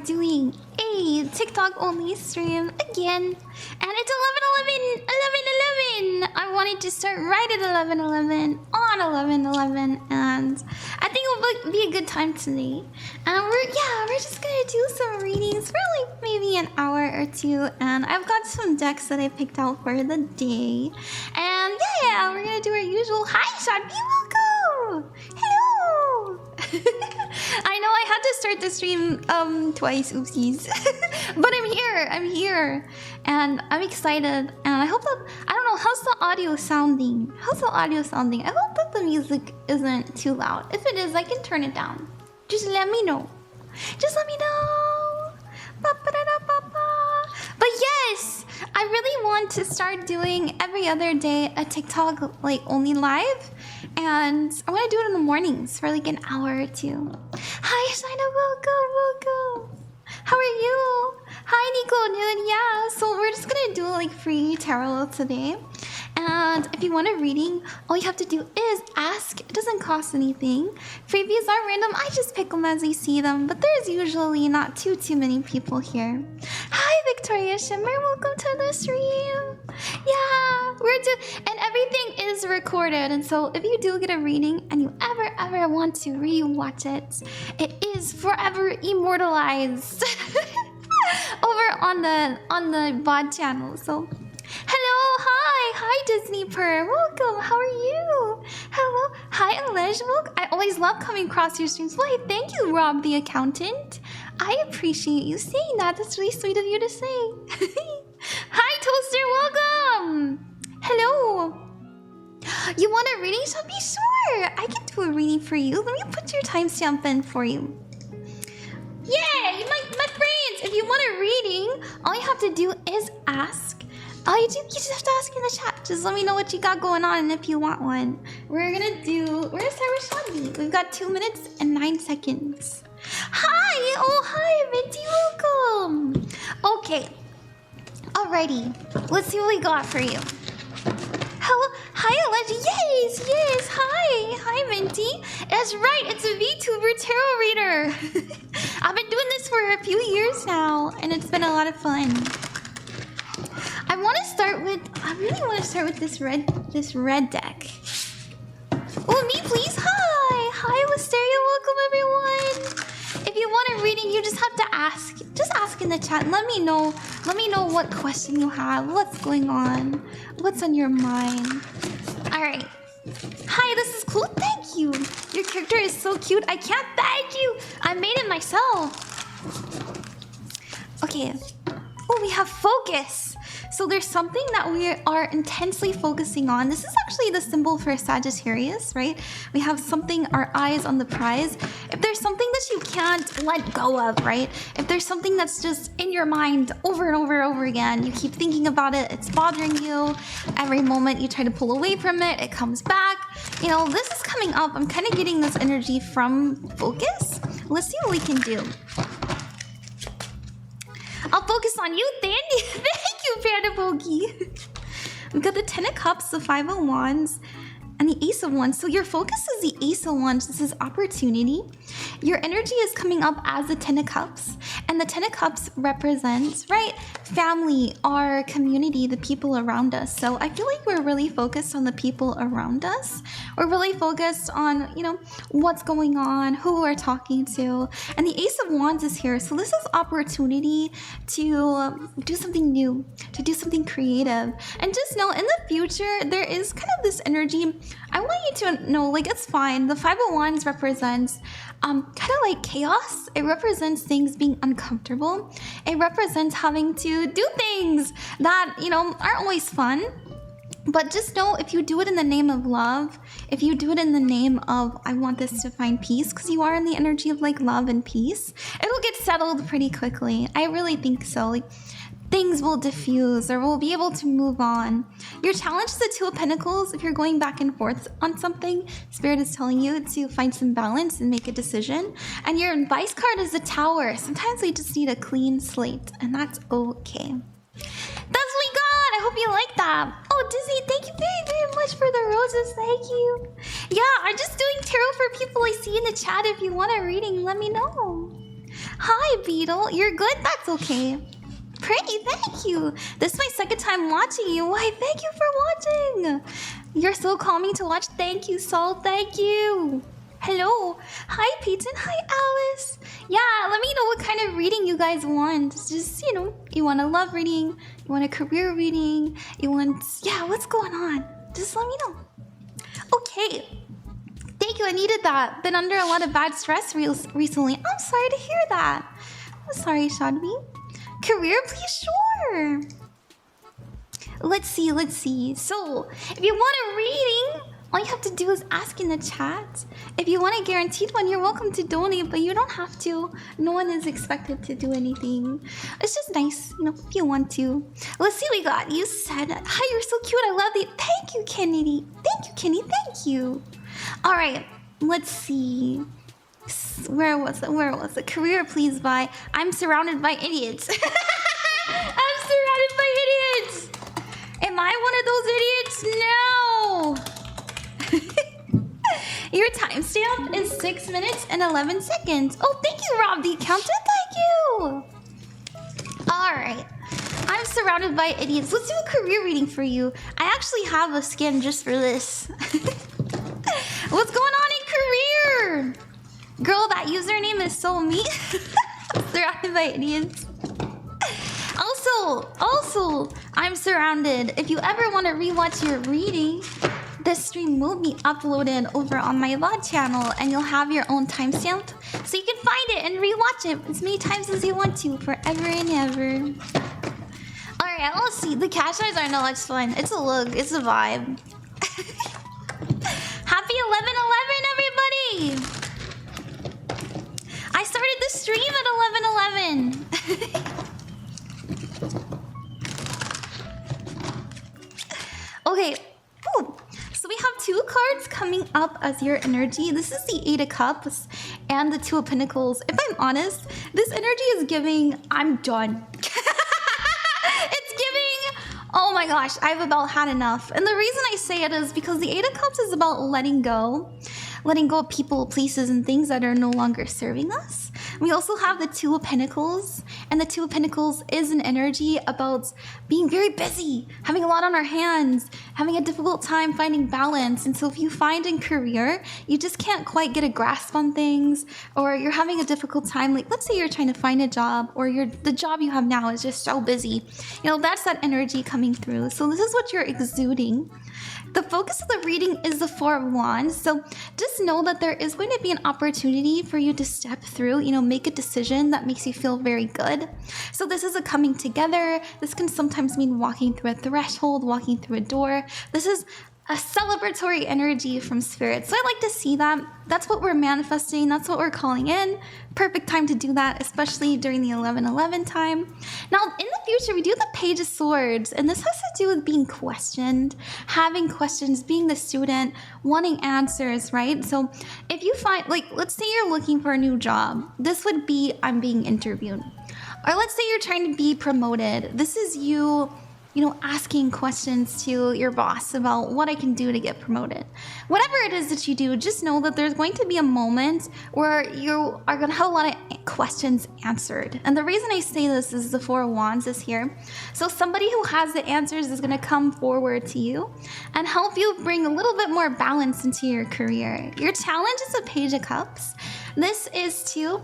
doing a TikTok only stream again. And it's 11:11. I wanted to start right at 11:11 on 11:11, and I think it would be a good time today. And we're just gonna do some readings for like maybe an hour or two, and I've got some decks that I picked out for the day. And yeah, we're gonna do our usual hi Shadvi, welcome! Hello! I know I had to start the stream twice, oopsies. But I'm here. And I'm excited. And I hope that, I don't know, how's the audio sounding? I hope that the music isn't too loud. If it is, I can turn it down. Just let me know. But yes, I really want to start doing every other day a TikTok like only live. And I want to do it in the mornings for like an hour or two. Hi, Shina, welcome. How are you? Hi, Nico, dude. Yeah, so we're just gonna do like free tarot today. And if you want a reading, all you have to do is ask. It doesn't cost anything. Freebies are random. I just pick them as I see them. But there's usually not too many people here. Hi, Victoria Shimmer. Welcome to the stream. Yeah, and everything is recorded. And so if you do get a reading and you ever want to re-watch it, it is forever immortalized over on the VOD channel. So hello, hi Disney Per, welcome, how are you? Hello, hi Alej, welcome. I always love coming across your streams. Well, hey, thank you, Rob the accountant. I appreciate you saying that. That's really sweet of you to say. Hi Toaster, welcome. Hello. You want a reading? So be sure. I can do a reading for you. Let me put your timestamp in for you. Yay, my friends. If you want a reading, all you have to do is ask. You just have to ask in the chat. Just let me know what you got going on and if you want one. We're gonna start with Shadvi. We've got 2 minutes and 9 seconds. Hi, Minty, welcome. Okay, alrighty, let's see what we got for you. Hello, hi Alleged, yes, hi Minty. That's right, it's a VTuber tarot reader. I've been doing this for a few years now, and it's been a lot of fun. I really want to start with this red deck. Oh, me please. Hi Wisteria, welcome everyone. If you want a reading, you just have to ask. Just ask in the chat. Let me know what question you have, what's going on, what's on your mind. All right. Hi, this is cool. Thank you. Your character is so cute. I can't thank you. I made it myself. Okay. Oh, we have focus. So there's something that we are intensely focusing on. This is actually the symbol for Sagittarius, right? We have something, our eyes on the prize. If there's something that you can't let go of, right? If there's something that's just in your mind over and over again, you keep thinking about it, it's bothering you. Every moment you try to pull away from it, it comes back. You know, this is coming up. I'm kind of getting this energy from focus. Let's see what we can do. I'll focus on you, then. Thank you, Panda Bogey. We've got the 10 of Cups, the 5 of Wands, and the Ace of Wands. So your focus is the Ace of Wands. This is opportunity. Your energy is coming up as the 10 of Cups. And the 10 of Cups represents, right, family, our community, the people around us. So I feel like we're really focused on the people around us. We're really focused on, you know, what's going on, who we're talking to. And the Ace of Wands is here. So this is opportunity to do something new, to do something creative. And just know in the future, there is kind of this energy. I want you to know, like, it's fine. The 5 of Wands represents kind of like chaos. It represents things being uncomfortable. It represents having to do things that, you know, aren't always fun. But just know, if you do it in the name of love, if you do it in the name of, I want this to find peace, because you are in the energy of like love and peace, it'll get settled pretty quickly. I really think so. Like, things will diffuse, or we'll be able to move on. Your challenge is the 2 of Pentacles. If you're going back and forth on something, Spirit is telling you to find some balance and make a decision. And your advice card is the Tower. Sometimes we just need a clean slate, and that's okay. That's what we got. I hope you like that. Oh, Disney, thank you very much for the roses. Thank you. Yeah, I'm just doing tarot for people I see in the chat. If you want a reading, let me know. Hi, Beetle. You're good? That's okay. Pretty, thank you. This is my second time watching you. Why, thank you for watching. You're so calming to watch. Thank you, Sol. Thank you. Hello. Hi, Peyton. Hi, Alice. Yeah, let me know what kind of reading you guys want. Just, you want a love reading, you want a career reading, you want, what's going on? Just let me know. Okay. Thank you, I needed that. Been under a lot of bad stress recently. I'm sorry to hear that. I'm sorry, Shadvi. Career, please, sure. Let's see. So, if you want a reading, all you have to do is ask in the chat. If you want a guaranteed one, you're welcome to donate, but you don't have to. No one is expected to do anything. It's just nice, if you want to. Let's see what we got. You said, hi, you're so cute. I love it. Thank you, Kennedy. Thank you, Kenny. Thank you. All right, let's see. Where was it? Career, please, by I'm surrounded by idiots. I'm surrounded by idiots. Am I one of those idiots? No. Your timestamp is 6 minutes and 11 seconds. Oh, thank you, Rob the accountant. Thank you. All right. I'm surrounded by idiots. Let's do a career reading for you. I actually have a skin just for this. What's going on in career? Girl, that username is so me. Surrounded by idiots. Also, I'm surrounded. If you ever want to rewatch your reading, this stream will be uploaded over on my VOD channel, and you'll have your own timestamp, so you can find it and rewatch it as many times as you want to, forever and ever. All right, let's see. The cash eyes are no much fun. It's a look. It's a vibe. Happy 11/11, everybody! I started the stream at 11/11. Okay. Ooh. So we have 2 cards coming up as your energy. This is the 8 of Cups and the 2 of Pentacles. If I'm honest, this energy is giving, I'm done. It's giving, oh my gosh, I've about had enough. And the reason I say it is because the 8 of Cups is about letting go of people, places, and things that are no longer serving us. We also have the 2 of Pentacles, and the 2 of Pentacles is an energy about being very busy, having a lot on our hands, having a difficult time finding balance. And so if you find in career, you just can't quite get a grasp on things, or you're having a difficult time, like let's say you're trying to find a job, or the job you have now is just so busy. That's that energy coming through. So this is what you're exuding. The focus of the reading is the 4 of Wands. So just know that there is going to be an opportunity for you to step through, make a decision that makes you feel very good. So this is a coming together. This can sometimes mean walking through a threshold, walking through a door. This is a celebratory energy from Spirit. So I like to see that. That's what we're manifesting. That's what we're calling in. Perfect time to do that, especially during the 11/11 time. Now, in the future, we do the Page of Swords, and this has to do with being questioned, having questions, being the student, wanting answers, right? So if you find, let's say you're looking for a new job. This would be, I'm being interviewed. Or let's say you're trying to be promoted. This is you asking questions to your boss about what I can do to get promoted. Whatever it is that you do, just know that there's going to be a moment where you are going to have a lot of questions answered. And the reason I say this is the 4 of Wands is here. So somebody who has the answers is going to come forward to you and help you bring a little bit more balance into your career. Your challenge is a Page of Cups. This is to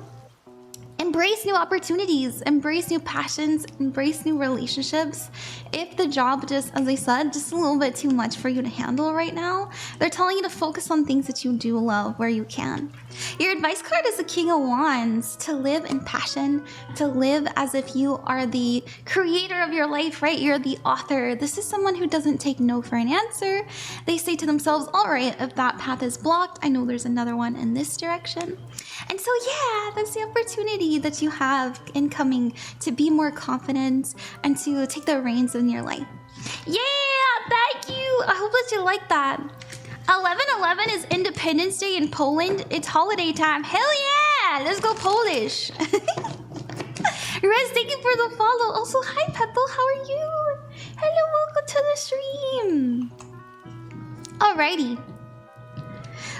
embrace new opportunities, embrace new passions, embrace new relationships. If the job just, as I said, just a little bit too much for you to handle right now, they're telling you to focus on things that you do love where you can. Your advice card is the King of Wands, to live in passion, to live as if you are the creator of your life, right? You're the author. This is someone who doesn't take no for an answer. They say to themselves, all right, if that path is blocked, I know there's another one in this direction. And so, yeah, that's the opportunity that you have incoming to be more confident and to take the reins in your life. Yeah, thank you. I hope that you like that. 11/11 is Independence Day in Poland. It's holiday time. Hell yeah! Let's go Polish. Rez, thank you for the follow. Also, hi Petal, how are you? Hello, welcome to the stream. Alrighty.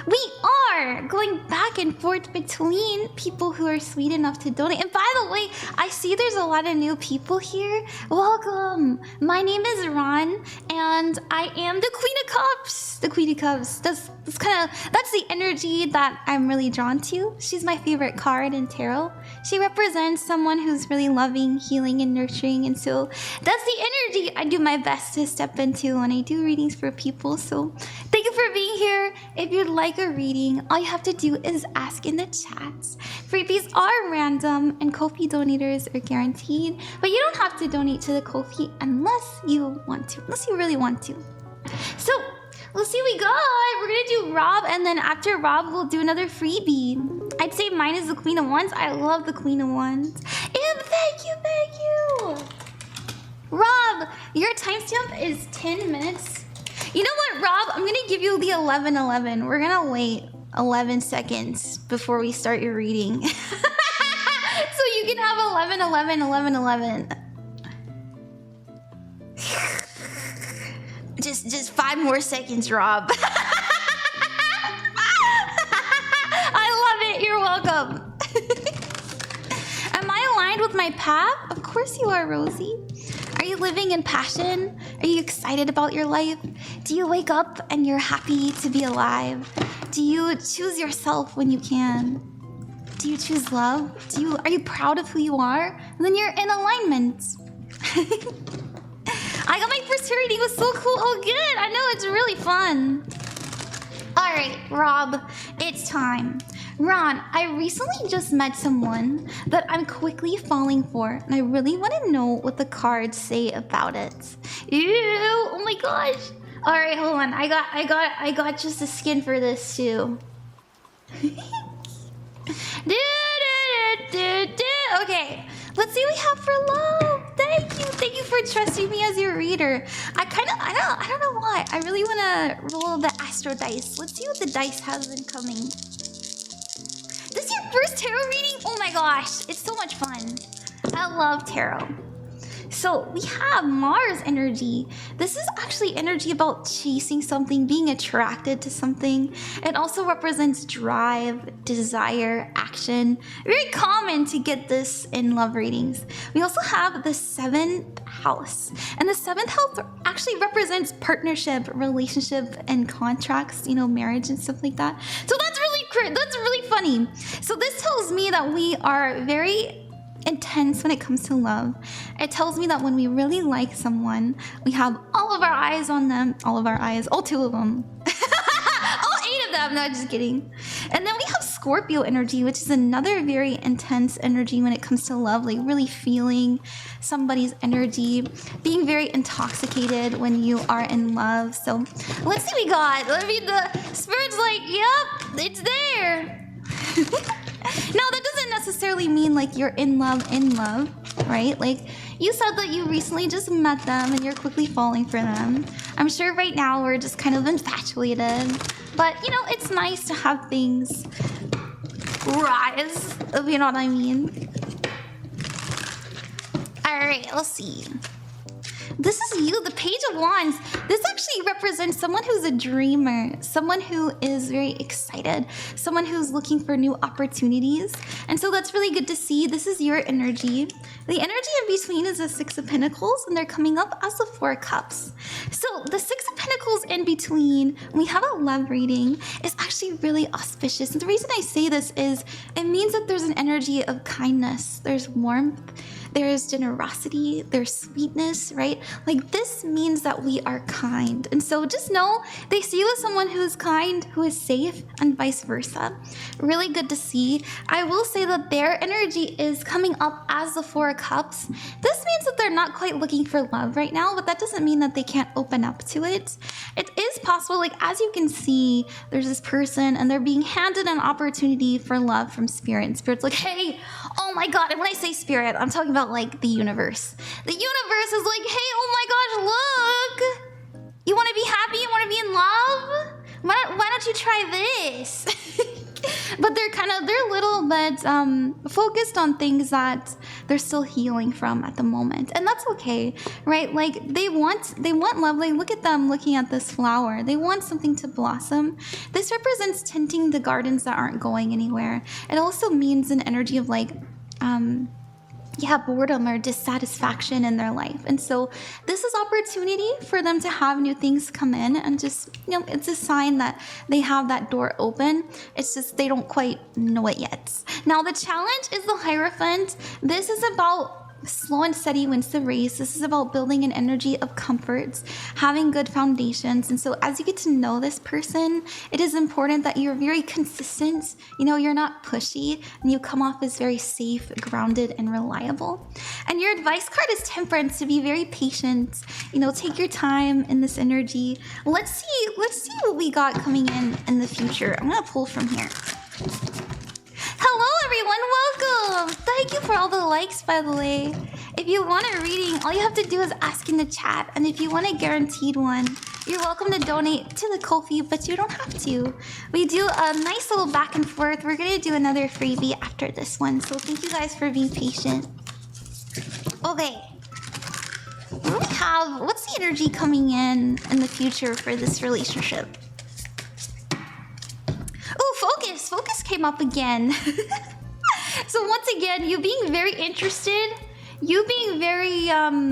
We are going back and forth between people who are sweet enough to donate. And by the way, I see there's a lot of new people here. Welcome. My name is Ron, and I am the Queen of Cups. The Queen of Cups. That's the energy that I'm really drawn to. She's my favorite card in tarot. She represents someone who's really loving, healing, and nurturing. And so that's the energy I do my best to step into when I do readings for people. So thank you for being here. If you'd like a reading, all you have to do is ask in the chats. Freebies are random and Ko-fi donators are guaranteed, but you don't have to donate to the Ko-fi unless you want to, unless you really want to. So let's see what we got. We're gonna do Rob, and then after Rob, we'll do another freebie. I'd say mine is the Queen of Wands. I love the Queen of Wands. And thank you. Rob, your timestamp is 10 minutes. You know what, Rob? I'm gonna give you the 11:11. We're gonna wait 11 seconds before we start your reading. So you can have 11:11. Just 5 more seconds, Rob. I love it. You're welcome. Am I aligned with my path? Of course you are, Rosie. Are you living in passion? Are you excited about your life? Do you wake up and you're happy to be alive? Do you choose yourself when you can? Do you choose love? Are you proud of who you are? And then you're in alignment. I got my first reading. It was so cool. Oh, good. I know, it's really fun. All right, Rob, it's time. Ron, I recently just met someone that I'm quickly falling for, and I really want to know what the cards say about it. Ew! Oh my gosh! All right, hold on. I got just the skin for this too. Okay, let's see what we have for love. Thank you for trusting me as your reader. I don't know why. I really want to roll the astro dice. Let's see what the dice has been coming. This is your first tarot reading? Oh my gosh, it's so much fun. I love tarot. So we have Mars energy. This is actually energy about chasing something, being attracted to something. It also represents drive, desire, action. Very common to get this in love readings. We also have the 7th house. And the 7th house actually represents partnership, relationship, and contracts, marriage and stuff like that. So that's really funny. So this tells me that we are very intense when it comes to love. It tells me that when we really like someone, we have all of our eyes on them. All 2 of them. All 8 of them. No, just kidding. And then we have Scorpio energy, which is another very intense energy when it comes to love, like really feeling somebody's energy, being very intoxicated when you are in love. So let's see what we got. I mean, the spirit's like, yep, it's there. Now, that doesn't necessarily mean like you're in love, right? Like you said that you recently just met them and you're quickly falling for them. I'm sure right now we're just kind of infatuated, but it's nice to have things rise, if you know what I mean. All right, let's see. This is you, the Page of Wands. This actually represents someone who's a dreamer, someone who is very excited, someone who's looking for new opportunities. And so that's really good to see. This is your energy. The energy in between is the 6 of Pentacles, and they're coming up as the 4 of Cups. So the 6 of Pentacles in between, when we have a love reading, is actually really auspicious. And the reason I say this is it means that there's an energy of kindness, there's warmth, there's generosity, there's sweetness, right? Like this means that we are kind. And so just know they see you as someone who is kind, who is safe, and vice versa. Really good to see. I will say that their energy is coming up as the 4 of Cups. This means that they're not quite looking for love right now, but that doesn't mean that they can't open up to it. It is possible, like as you can see, there's this person and they're being handed an opportunity for love from Spirit. And Spirit's like, hey, oh my God. And when I say Spirit, I'm talking about like the universe. The universe is like, hey, oh my gosh, look. You want to be happy? You want to be in love? Why don't you try this? But they're a little bit focused on things that they're still healing from at the moment, and that's okay, right? Like they want love. Like look at them looking at this flower. They want something to blossom. This represents tending the gardens that aren't going anywhere. It also means an energy of like boredom or dissatisfaction in their life. And so this is opportunity for them to have new things come in, and just, it's a sign that they have that door open. It's just they don't quite know it yet. Now the challenge is the Hierophant. This is about slow and steady wins the race. This is about building an energy of comfort, having good foundations. And so as you get to know this person, it is important that you're very consistent. You're not pushy, and you come off as very safe, grounded, and reliable. And your advice card is Temperance, to be very patient. Take your time in this energy. Let's see what we got coming in the future. I'm gonna pull from here. Hello everyone, welcome! Thank you for all the likes, by the way. If you want a reading, all you have to do is ask in the chat. And if you want a guaranteed one, you're welcome to donate to the Ko-fi, but you don't have to. We do a nice little back and forth. We're gonna do another freebie after this one, so thank you guys for being patient. Okay. What's the energy coming in the future for this relationship? Focus came up again. So once again, you being very interested, you being very, I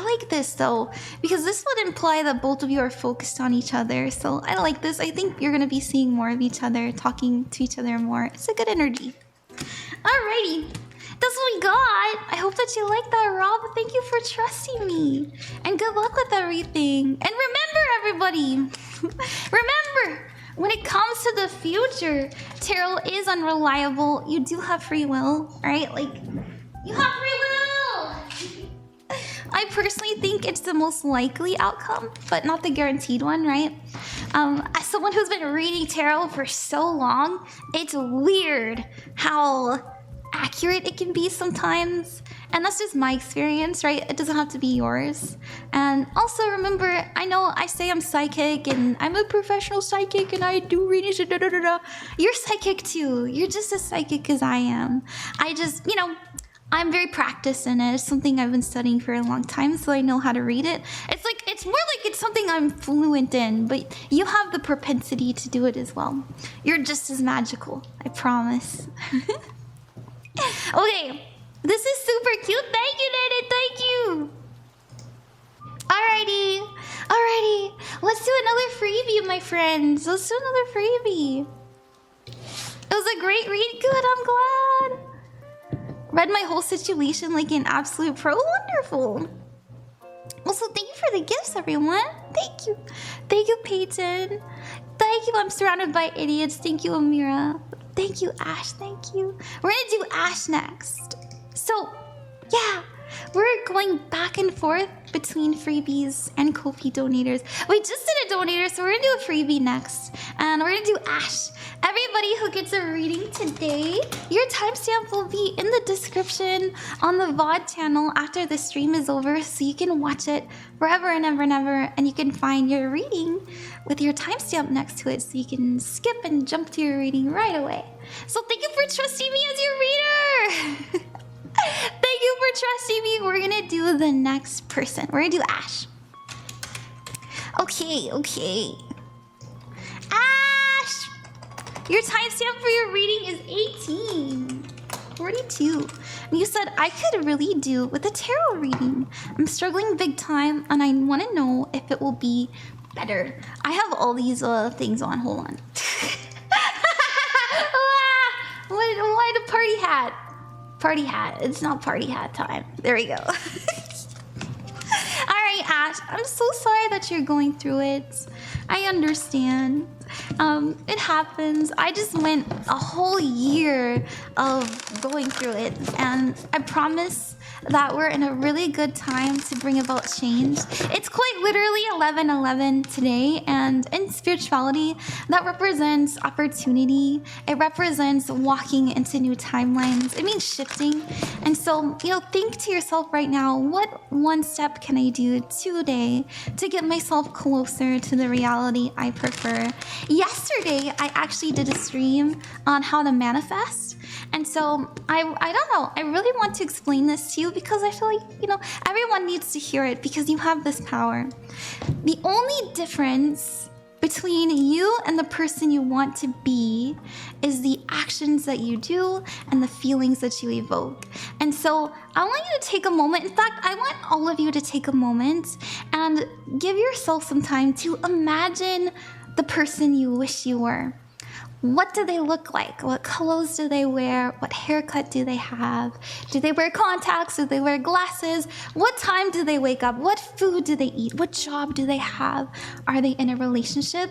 like this though, because this would imply that both of you are focused on each other. So I like this. I think you're going to be seeing more of each other, talking to each other more. It's a good energy. Alrighty. That's what we got. I hope that you like that, Rob. Thank you for trusting me. And good luck with everything. And remember, everybody, remember, when it comes to the future, tarot is unreliable. You do have free will, right? Like, you have free will! I personally think it's the most likely outcome, but not the guaranteed one, right? As someone who's been reading tarot for so long, it's weird how accurate it can be sometimes. And that's just my experience, right? It doesn't have to be yours. And also remember, I know I say I'm psychic and I'm a professional psychic and I do readings and da-da-da-da. You're psychic too. You're just as psychic as I am. I just, I'm very practiced in it. It's something I've been studying for a long time, so I know how to read it. It's more like it's something I'm fluent in, but you have the propensity to do it as well. You're just as magical, I promise. Okay. This is super cute. Thank you, Nene. Thank you. Alrighty. Let's do another freebie, my friends. Let's do another freebie. It was a great read. Good, I'm glad. Read my whole situation like an absolute pro. Wonderful. Also, thank you for the gifts, everyone. Thank you. Thank you, Peyton. Thank you. I'm surrounded by idiots. Thank you, Amira. Thank you, Ash. Thank you. We're gonna do Ash next. So, yeah, we're going back and forth between freebies and Ko-fi donators. We just did a donator, so we're gonna do a freebie next. And we're gonna do Ash. Everybody who gets a reading today, your timestamp will be in the description on the VOD channel after the stream is over, so you can watch it forever and ever and ever, and you can find your reading with your timestamp next to it, so you can skip and jump to your reading right away. So thank you for trusting me as your reader! Thank you for trusting me. We're gonna do the next person. We're gonna do Ash. Okay. Ash! Your timestamp for your reading is 18:42. And you said I could really do with a tarot reading. I'm struggling big time and I want to know if it will be better. I have all these things on. Hold on. Why the party hat? Party hat. It's not party hat time. There we go. Alright, Ash. I'm so sorry that you're going through it. I understand. It happens. I just went a whole year of going through it, and I promise that we're in a really good time to bring about change. It's quite literally 11:11 today, and in spirituality, that represents opportunity. It represents walking into new timelines. It means shifting. And so, think to yourself right now, what one step can I do today to get myself closer to the reality reality I prefer. Yesterday, I actually did a stream on how to manifest. And so I don't know, I really want to explain this to you because I feel like, everyone needs to hear it because you have this power. The only difference between you and the person you want to be is the actions that you do and the feelings that you evoke. And so I want you to take a moment. In fact, I want all of you to take a moment and give yourself some time to imagine the person you wish you were. What do they look like? What clothes do they wear? What haircut do they have? Do they wear contacts? Do they wear glasses? What time do they wake up? What food do they eat? What job do they have? Are they in a relationship?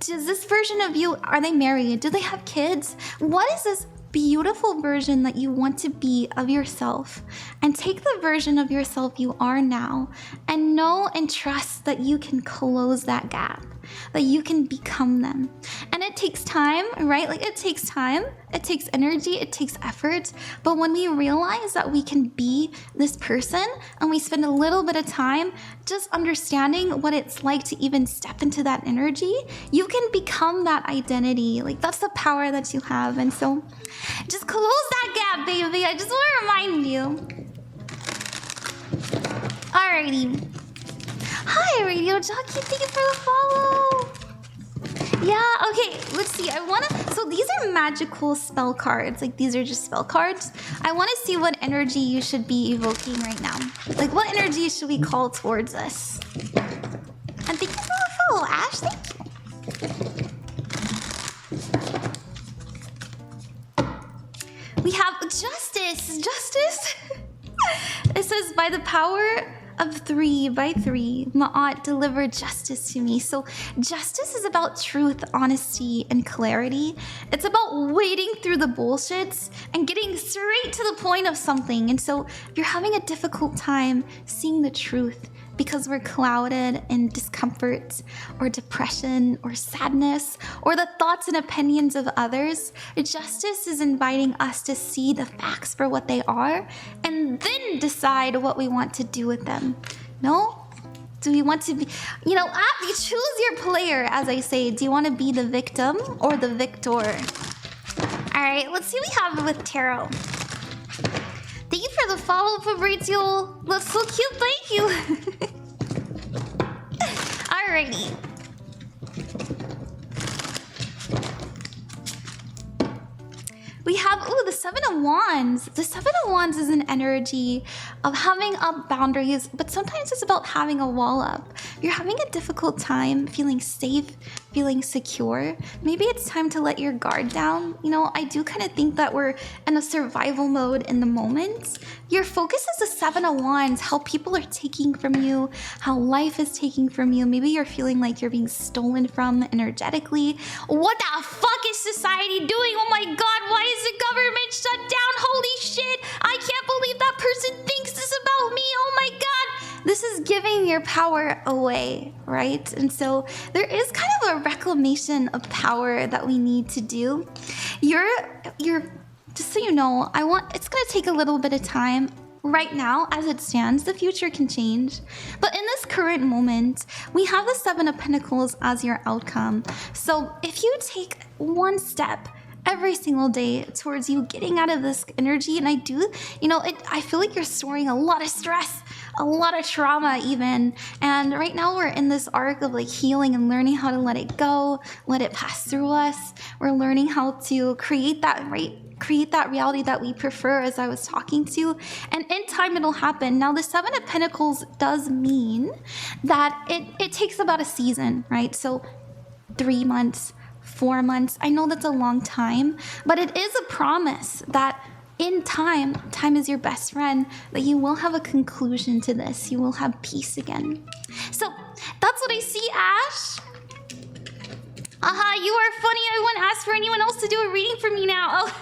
Does this version of you, are they married? Do they have kids? What is this beautiful version that you want to be of yourself? And take the version of yourself you are now and know and trust that you can close that gap, that you can become them. And it takes time, right? Like it takes time, it takes energy, it takes effort. But when we realize that we can be this person and we spend a little bit of time just understanding what it's like to even step into that energy, you can become that identity. Like that's the power that you have. And so just close that gap, baby. I just want to remind you. Alrighty. Hi, Radio Jockey. Thank you for the follow. Yeah, okay. Let's see. So these are magical spell cards. Like these are just spell cards. I want to see what energy you should be evoking right now. Like what energy should we call towards us? And thank you for the follow, Ash. Thank you. We have justice. Justice. It says, by the power of 3 by 3, Ma'at delivered justice to me. So justice is about truth, honesty, and clarity. It's about wading through the bullshits and getting straight to the point of something. And so if you're having a difficult time seeing the truth because we're clouded in discomfort or depression or sadness or the thoughts and opinions of others, justice is inviting us to see the facts for what they are and then decide what we want to do with them. No? Do we want to be, you choose your player, as I say. Do you want to be the victim or the victor? All right, let's see what we have with tarot. Thank you for the follow, Fabrizio. That's so cute, thank you. Alrighty. We have, the 7 of Wands. The 7 of Wands is an energy of having up boundaries, but sometimes it's about having a wall up. You're having a difficult time feeling safe, feeling secure. Maybe it's time to let your guard down. I do kind of think that we're in a survival mode in the moment. Your focus is the 7 of Wands, how people are taking from you, how life is taking from you. Maybe you're feeling like you're being stolen from energetically. What the fuck is society doing? Oh my God, why is the government shut down? Holy shit, I can't believe that person thinks this about me. Oh my God. This is giving your power away, right? And so there is kind of a reclamation of power that we need to do. You're just so you know, it's gonna take a little bit of time. Right now, as it stands, the future can change. But in this current moment, we have the 7 of Pentacles as your outcome. So if you take one step every single day towards you getting out of this energy, and I feel like you're storing a lot of stress, a lot of trauma even. And right now we're in this arc of like healing and learning how to let it go, let it pass through us. We're learning how to create that reality that we prefer, as I was talking to, and in time it'll happen. Now the 7 of Pentacles does mean that it takes about a season, right? So 3 months, 4 months, I know that's a long time, but it is a promise that in time is your best friend, that you will have a conclusion to this. You will have peace again. So that's what I see, Ash. You are funny. I wouldn't ask for anyone else to do a reading for me now. Oh,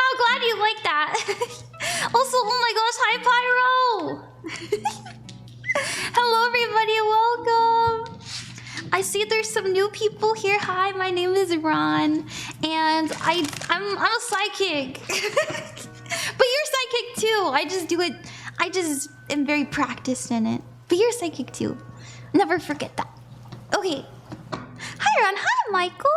I'm glad you like that. Also, oh my gosh, hi Pyro. Hello everybody, welcome. I see there's some new people here. Hi, my name is Ron, and I'm a psychic. But you're psychic too. I just am very practiced in it. But you're psychic too. Never forget that. Okay. Hi, Ron. Hi, Michael.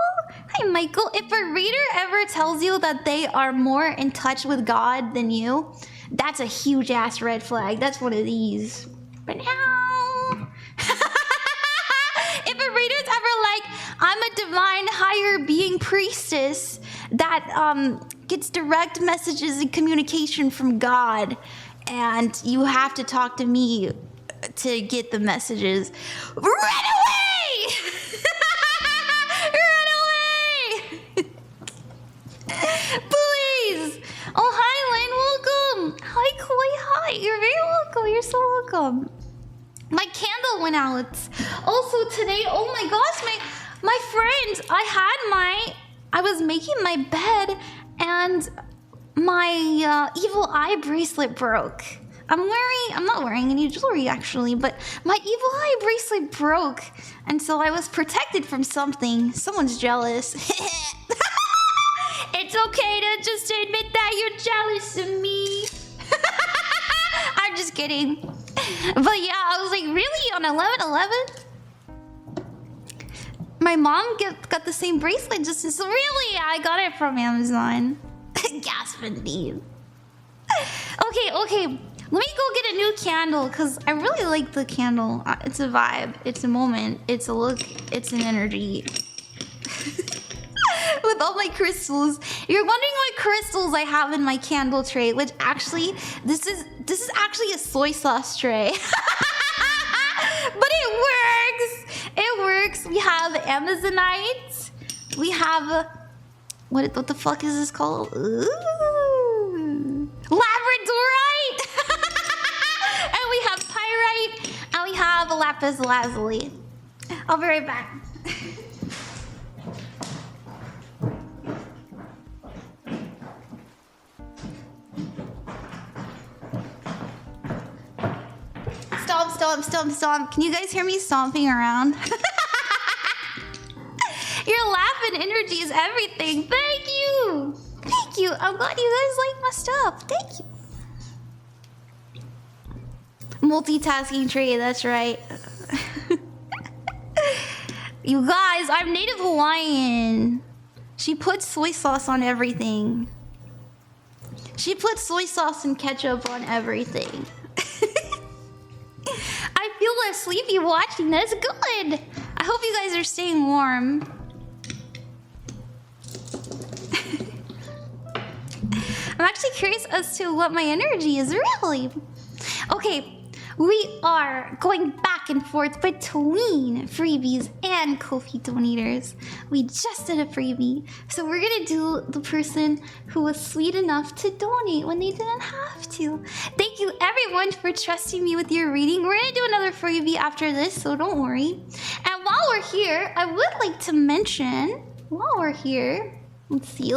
Hi, Michael. If a reader ever tells you that they are more in touch with God than you, that's a huge ass red flag. That's one of these. But now, if a reader's ever like, I'm a divine higher being priestess that gets direct messages and communication from God, and you have to talk to me to get the messages, run away! Run away! Please! Oh, hi, Lane. Welcome. Hi, Chloe. Hi. You're very welcome. You're so welcome. My candle went out. Also today, oh my gosh, my friend, I was making my bed and my evil eye bracelet broke. I'm not wearing any jewelry actually, but my evil eye bracelet broke. And so I was protected from something. Someone's jealous. It's okay to just admit that you're jealous of me. I'm just kidding. But yeah, I was like, really? On 11/11? My mom got the same bracelet just as really. I got it from Amazon. Gasp indeed. Okay. Let me go get a new candle because I really like the candle. It's a vibe. It's a moment. It's a look. It's an energy. With all my crystals. You're wondering what crystals I have in my candle tray, which actually, this is actually a soy sauce tray. But it works. It works. We have Amazonite. We have, what the fuck is this called? Ooh. Labradorite. And we have pyrite. And we have lapis lazuli. I'll be right back. Stomp. Can you guys hear me stomping around? Your laugh and energy is everything. Thank you. I'm glad you guys like my stuff. Thank you. Multitasking tree, that's right. You guys, I'm native Hawaiian. She puts soy sauce on everything. She puts soy sauce and ketchup on everything. I feel less sleepy watching this. Good. I hope you guys are staying warm. I'm actually curious as to what my energy is really. Okay, we are going back and forth between freebies and Ko-fi donators. We just did a freebie, so we're gonna do the person who was sweet enough to donate when they didn't have to. Thank you everyone for trusting me with your reading. We're gonna do another freebie after this, so don't worry. And while we're here, I would like to mention, while we're here, let's see.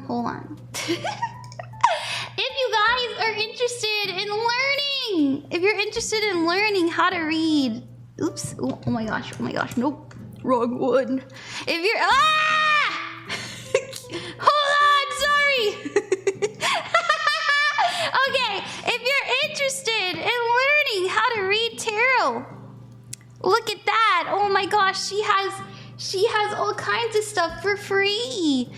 Hold on. If you guys are interested in learning, if you're interested in learning how to read, oops, oh my gosh, nope, wrong one. If you're, hold on, sorry. Okay, if you're interested in learning how to read tarot, look at that. Oh my gosh, she has all kinds of stuff for free.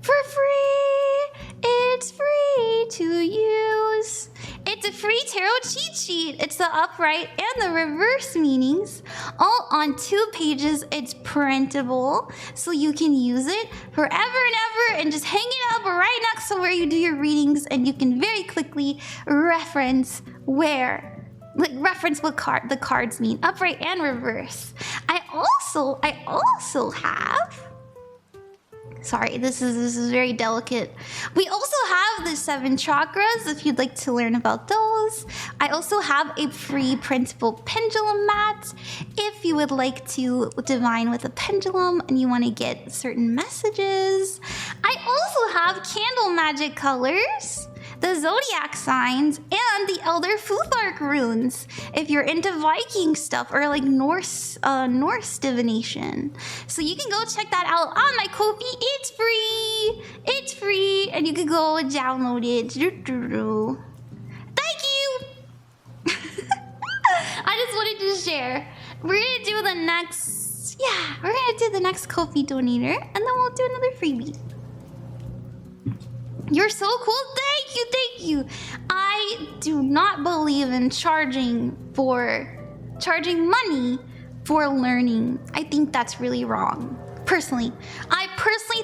For free! It's free to use. It's a free tarot cheat sheet. It's the upright and the reverse meanings, all on 2 pages. It's printable, so you can use it forever and ever and just hang it up right next to where you do your readings, and you can very quickly reference what the cards mean, upright and reverse. I also have, sorry, this is very delicate. We also have the 7 chakras if you'd like to learn about those. I also have a free printable pendulum mat if you would like to divine with a pendulum and you want to get certain messages. I also have candle magic colors, the zodiac signs, and the Elder Futhark runes if you're into Viking stuff or like Norse divination. So you can go check that out on my Ko-fi. It's free, and you can go download it. Thank I just wanted to share. We're gonna do the next, we're gonna do the next Ko-fi donator, and then we'll do another freebie. You're so cool. Thank you, thank you. I do not believe in charging money for learning. I think that's really wrong. Personally, I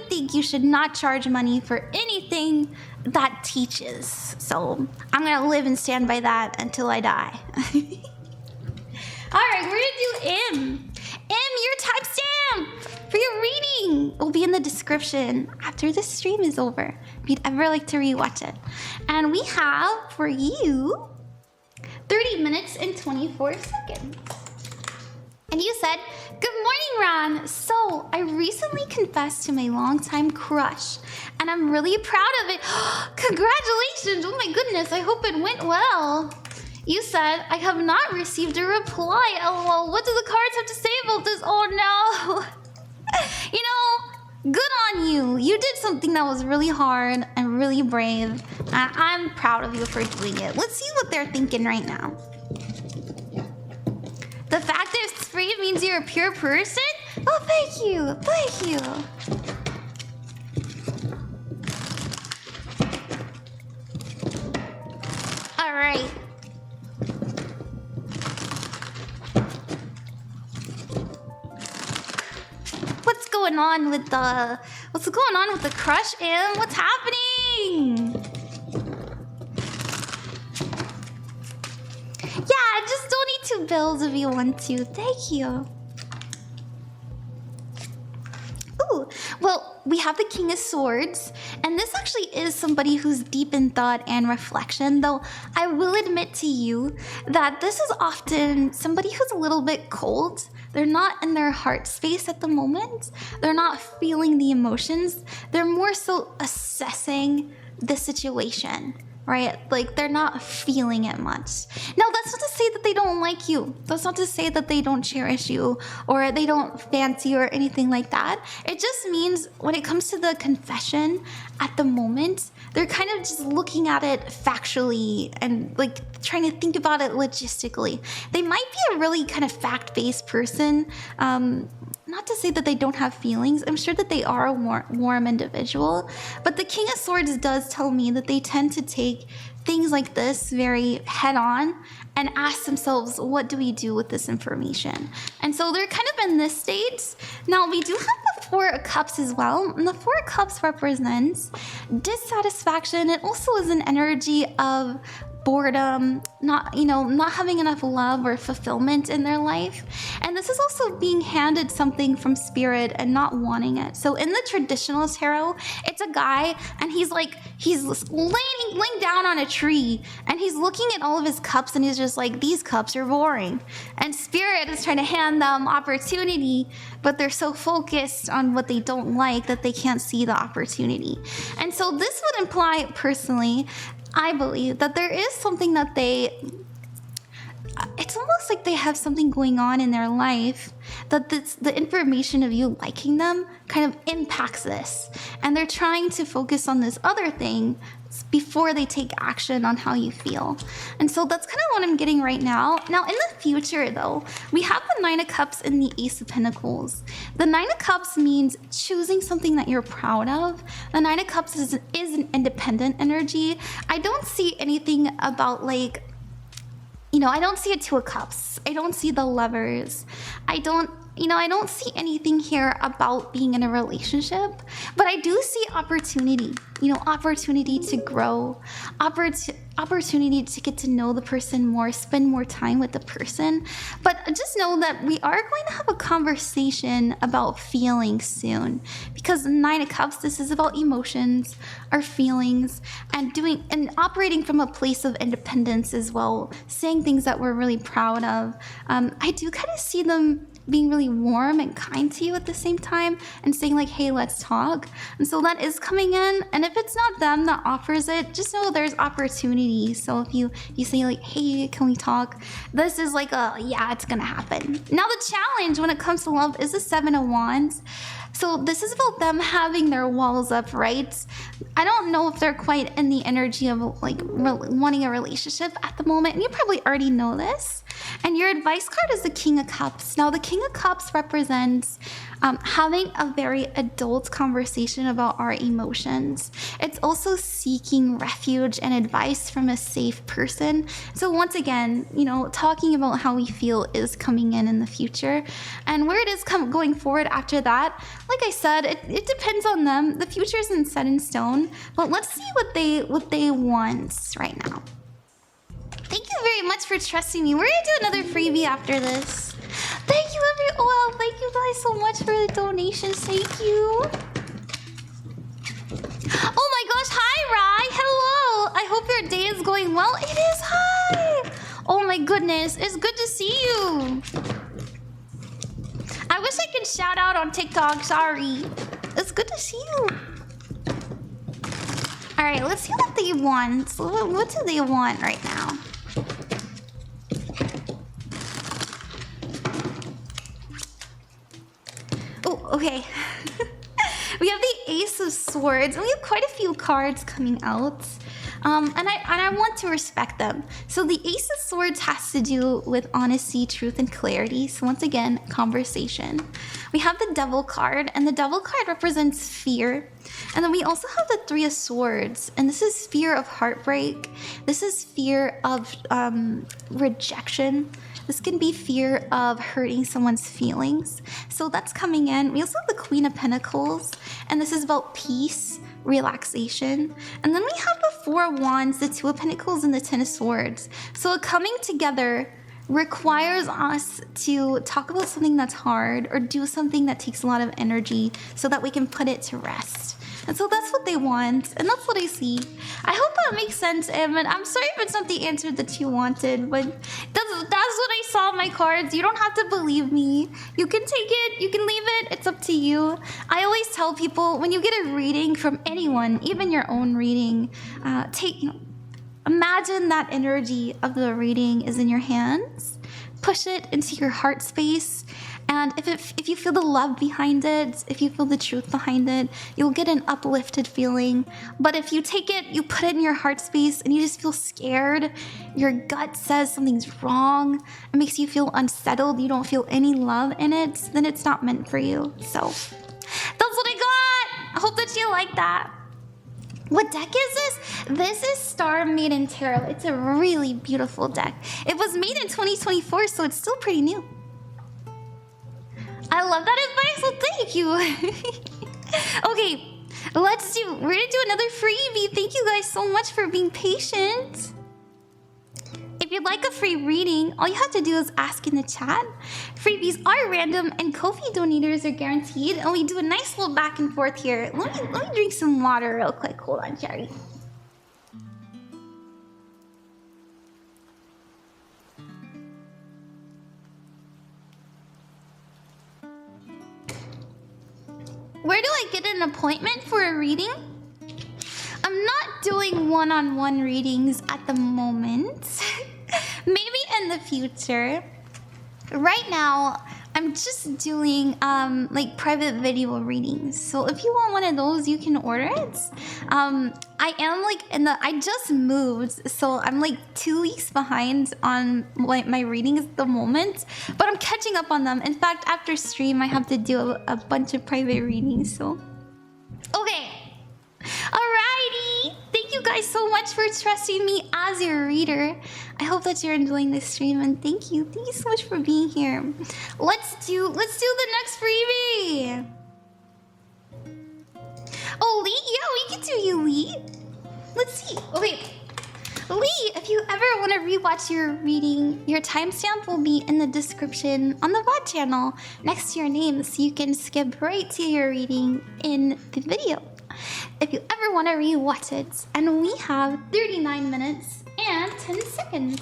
think you should not charge money for anything that teaches. So I'm gonna live and stand by that until I die. All right, we're gonna do M. Your timestamp for your reading will be in the description after the stream is over, if you'd ever like to rewatch it. And we have for you 30 minutes and 24 seconds. And you said, "Good morning, Ron. So I recently confessed to my longtime crush, and I'm really proud of it." Congratulations. Oh my goodness, I hope it went well. You said, "I have not received a reply. LOL. What do the cards have to say about this? Oh no." You know, good on you. You did something that was really hard and really brave. I'm proud of you for doing it. Let's see what they're thinking right now. The fact that it's free means you're a pure person? Oh, thank you. Thank you. All right. What's going on with the crush, Em? What's happening? Yeah, just donate 2 bills if you want to. Thank you. Ooh, well, we have the King of Swords, and this actually is somebody who's deep in thought and reflection, though I will admit to you that this is often somebody who's a little bit cold. They're not in their heart space at the moment. They're not feeling the emotions. They're more so assessing the situation, right? Like, they're not feeling it much. Now, that's not to say that they don't like you. That's not to say that they don't cherish you or they don't fancy you or anything like that. It just means when it comes to the confession at the moment, they're kind of just looking at it factually and like trying to think about it logistically. They might be a really kind of fact-based person. Not to say that they don't have feelings. I'm sure that they are a warm individual. But the King of Swords does tell me that they tend to take things like this very head on and ask themselves, what do we do with this information? And so they're kind of in this state. Now, we do have the 4 of Cups as well. And the 4 of Cups represents dissatisfaction. It also is an energy of boredom, not having enough love or fulfillment in their life. And this is also being handed something from spirit and not wanting it. So in the traditional tarot, it's a guy and he's laying down on a tree and he's looking at all of his cups and he's just like, these cups are boring. And spirit is trying to hand them opportunity, but they're so focused on what they don't like that they can't see the opportunity. And so this would imply, personally, I believe that there is something that it's almost like they have something going on in their life that the information of you liking them kind of impacts this. And they're trying to focus on this other thing before they take action on how you feel. And so that's kind of what I'm getting right now. Now, in the future, though, we have the 9 of Cups and the Ace of Pentacles. The 9 of Cups means choosing something that you're proud of. The 9 of Cups is an independent energy. I don't see anything about like, I don't see a 2 of Cups. I don't see the Lovers. I don't see anything here about being in a relationship, but I do see opportunity, opportunity to grow, opportunity to get to know the person more, spend more time with the person. But just know that we are going to have a conversation about feelings soon, because 9 of Cups, this is about emotions, our feelings, and operating from a place of independence as well, saying things that we're really proud of. I do kind of see them being really warm and kind to you at the same time and saying like, hey, let's talk. And so that is coming in. And if it's not them that offers it, just know there's opportunity. So if you say like, hey, can we talk? This is like it's gonna happen. Now the challenge when it comes to love is the 7 of Wands. So this is about them having their walls up, right? I don't know if they're quite in the energy of like wanting a relationship at the moment, and you probably already know this. And your advice card is the King of Cups. Now, the King of Cups represents having a very adult conversation about our emotions. It's also seeking refuge and advice from a safe person. So once again, you know, talking about how we feel is coming in the future. And where it is going forward after that, like I said, it depends on them. The future isn't set in stone, but let's see what they want right now. Thank you very much for trusting me. We're gonna do another freebie after this. Thank you, well, thank you guys so much for the donations. Thank you. Oh my gosh, hi Rai. Hello. I hope your day is going well. It is. Hi. Oh my goodness, it's good to see you. I wish I could shout out on TikTok. Sorry. It's good to see you. All right, let's see what they want. What do they want right now? Oh, okay. We have the Ace of Swords, and we have quite a few cards coming out. And I want to respect them. So the Ace of Swords has to do with honesty, truth, and clarity. So once again, conversation. We have the Devil card, and the Devil card represents fear. And then we also have the Three of Swords, and this is fear of heartbreak. This is fear of rejection. This can be fear of hurting someone's feelings. So that's coming in. We also have the Queen of Pentacles, and this is about peace, relaxation. And then we have the Four of Wands, the Two of Pentacles, and the Ten of Swords. So coming together requires us to talk about something that's hard or do something that takes a lot of energy so that we can put it to rest. And so that's what they want, and that's what I see. I hope that makes sense, Em, and I'm sorry if it's not the answer that you wanted, but that's what I saw in my cards. You don't have to believe me. You can take it, you can leave it, it's up to you. I always tell people, when you get a reading from anyone, even your own reading, imagine that energy of the reading is in your hands. Push it into your heart space. And if you feel the love behind it, if you feel the truth behind it, you'll get an uplifted feeling. But if you take it, you put it in your heart space and you just feel scared, your gut says something's wrong, it makes you feel unsettled, you don't feel any love in it, then it's not meant for you. So that's what I got. I hope that you like that. What deck is this? This is Star Maiden Tarot. It's a really beautiful deck. It was made in 2024, so it's still pretty new. I love that advice, well thank you. Okay, we're gonna do another freebie. Thank you guys so much for being patient. If you'd like a free reading, all you have to do is ask in the chat. Freebies are random and Ko-fi donators are guaranteed, and we do a nice little back and forth here. Let me drink some water real quick. Hold on, Jerry. Where do I get an appointment for a reading? I'm not doing one-on-one readings at the moment. Maybe in the future. Right now, I'm just doing like private video readings. So if you want one of those, you can order it. I am like I just moved, so I'm like 2 weeks behind on my readings at the moment, but I'm catching up on them. In fact, after stream, I have to do a bunch of private readings, so. Okay. Alrighty. Thank you guys so much for trusting me as your reader. I hope that you're enjoying this stream, and thank you so much for being here. Let's do the next freebie. Oh, Lee? Yeah, we can do you, Lee. Let's see. Okay. Lee, if you ever want to rewatch your reading, your timestamp will be in the description on the VOD channel next to your name, so you can skip right to your reading in the video. If you ever want to rewatch it. And we have 39 minutes and 10 seconds.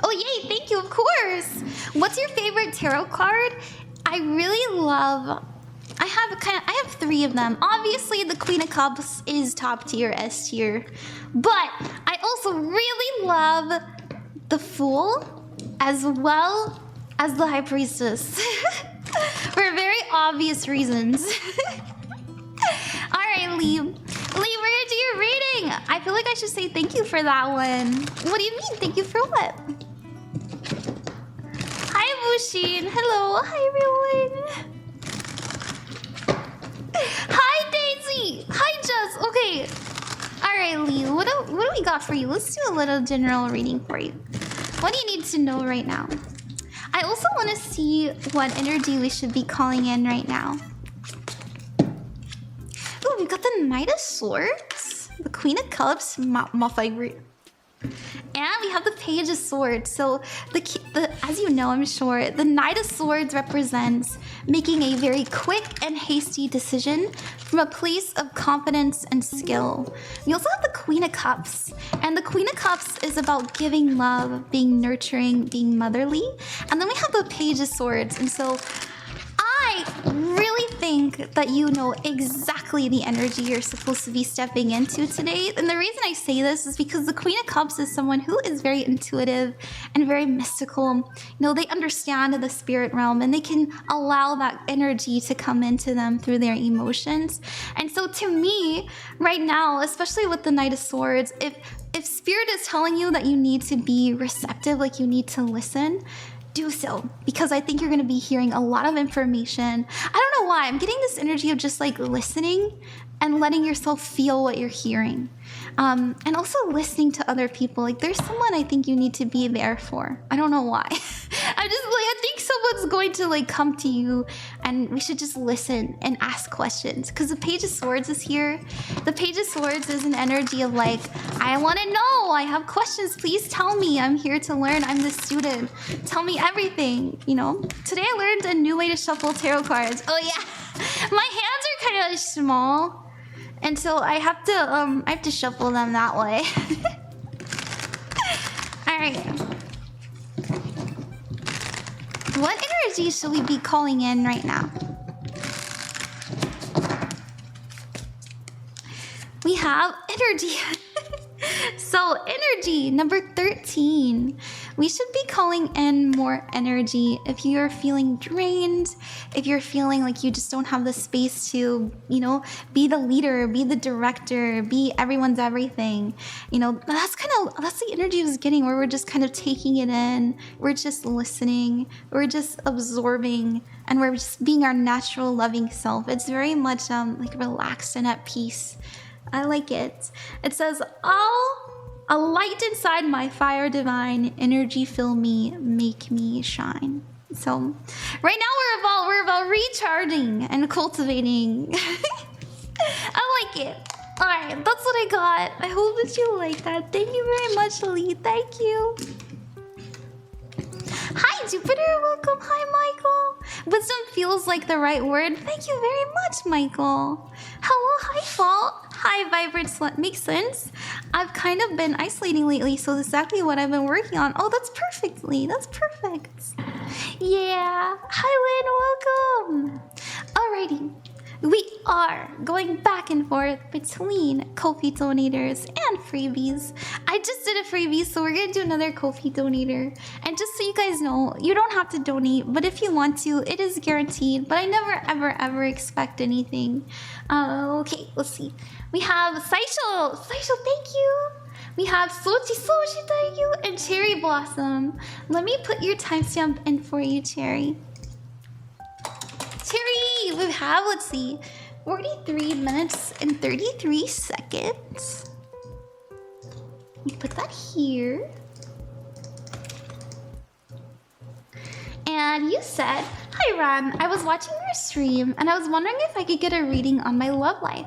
Oh, yay. Thank you. Of course. What's your favorite tarot card? I really love... I have 3 of them. Obviously, the Queen of Cups is top tier, S tier. But I also really love the Fool as well as the High Priestess. For very obvious reasons. Alright, Lee. Lee, we're gonna do your reading. I feel like I should say thank you for that one. What do you mean? Thank you for what? Yushin. Hello. Hi, everyone. Hi, Daisy. Hi, Jess. Okay. All right, Lee. What do we got for you? Let's do a little general reading for you. What do you need to know right now? I also want to see what energy we should be calling in right now. Oh, we got the Knight of Swords, the Queen of Cups, my favorite. And we have the Page of Swords. So, as you know, I'm sure, the Knight of Swords represents making a very quick and hasty decision from a place of confidence and skill. We also have the Queen of Cups. And the Queen of Cups is about giving love, being nurturing, being motherly. And then we have the Page of Swords. And so I really think that you know exactly the energy you're supposed to be stepping into today. And the reason I say this is because the Queen of Cups is someone who is very intuitive and very mystical. You know, they understand the spirit realm and they can allow that energy to come into them through their emotions. And so to me, right now, especially with the Knight of Swords, if spirit is telling you that you need to be receptive, like you need to listen, do so, because I think you're going to be hearing a lot of information. I don't know why. I'm getting this energy of just like listening and letting yourself feel what you're hearing. And also listening to other people. Like there's someone I think you need to be there for. I don't know why. I think someone's going to like come to you and we should just listen and ask questions. Because the Page of Swords is here. The Page of Swords is an energy of like, I want to know. I have questions. Please tell me. I'm here to learn. I'm the student. Tell me everything. You know, today I learned a new way to shuffle tarot cards. Oh yeah. My hands are kind of small. And so I have to shuffle them that way. All right. What energy should we be calling in right now? We have energy. So energy, number 13. We should be calling in more energy. If you're feeling drained, if you're feeling like you just don't have the space to, you know, be the leader, be the director, be everyone's everything. You know, that's the energy I was getting, where we're just kind of taking it in. We're just listening. We're just absorbing, and we're just being our natural loving self. It's very much like relaxed and at peace. I like it. It says, a light inside my fire divine, energy fill me, make me shine. So right now we're about recharging and cultivating. I like it. All right, that's what I got. I hope that you like that. Thank you very much, Lee. Thank you. Hi, Jupiter. Welcome. Hi, Michael. Wisdom feels like the right word. Thank you very much, Michael. Hello, hi, Fault. Hi, Vibrant Slut. Makes sense. I've kind of been isolating lately, so that's exactly what I've been working on. Oh, that's perfectly. That's perfect. Yeah. Hi, Lynn. Welcome. Alrighty. We are going back and forth between Ko-fi donators and freebies. I just did a freebie, so we're gonna do another Ko-fi donator. And just so you guys know, you don't have to donate, but if you want to, it is guaranteed. But I never, ever expect anything. Okay, let's see. We have Saisho. Saisho, thank you. We have Xochitl, thank you, and Cherry Blossom. Let me put your timestamp in for you, Cherry. Cherry, we have, let's see, 43 minutes and 33 seconds. We put that here. And you said, hi Ron, I was watching your stream and I was wondering if I could get a reading on my love life.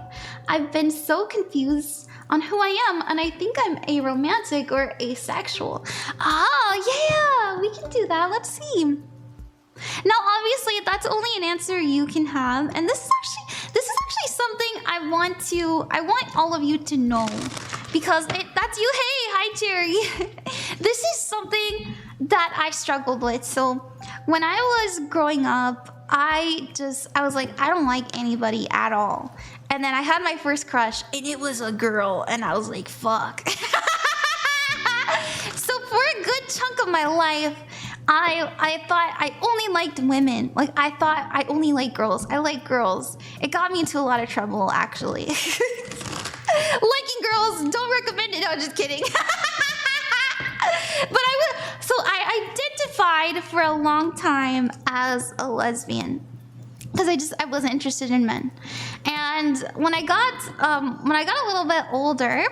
I've been so confused on who I am and I think I'm aromantic or asexual. Ah, yeah, we can do that. Let's see. Now, obviously, that's only an answer you can have, and this is actually something I want all of you to know, because that's you. Hey, hi, Jerry. This is something that I struggled with. So, when I was growing up, I was like, I don't like anybody at all, and then I had my first crush, and it was a girl, and I was like, fuck. So, for a good chunk of my life, I thought I only liked women. Like, I thought I only liked girls. I like girls. It got me into a lot of trouble, actually. Liking girls, don't recommend it. No, just kidding. But I identified identified for a long time as a lesbian because I wasn't interested in men. And when I got a little bit older,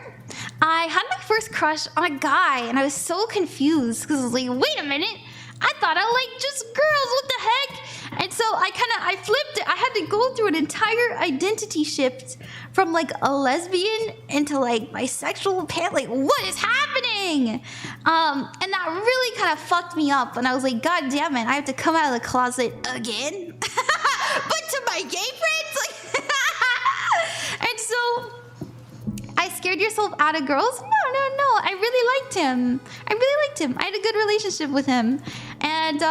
I had my first crush on a guy, and I was so confused because I was like, wait a minute, I thought I liked just girls, what the heck? And so I flipped it. I had to go through an entire identity shift from like a lesbian into like bisexual, like what is happening? And that really kind of fucked me up. And I was like, God damn it, I have to come out of the closet again? But to my gay friends? Like and so I scared yourself out of girls? No. I really liked him. I had a good relationship with him. And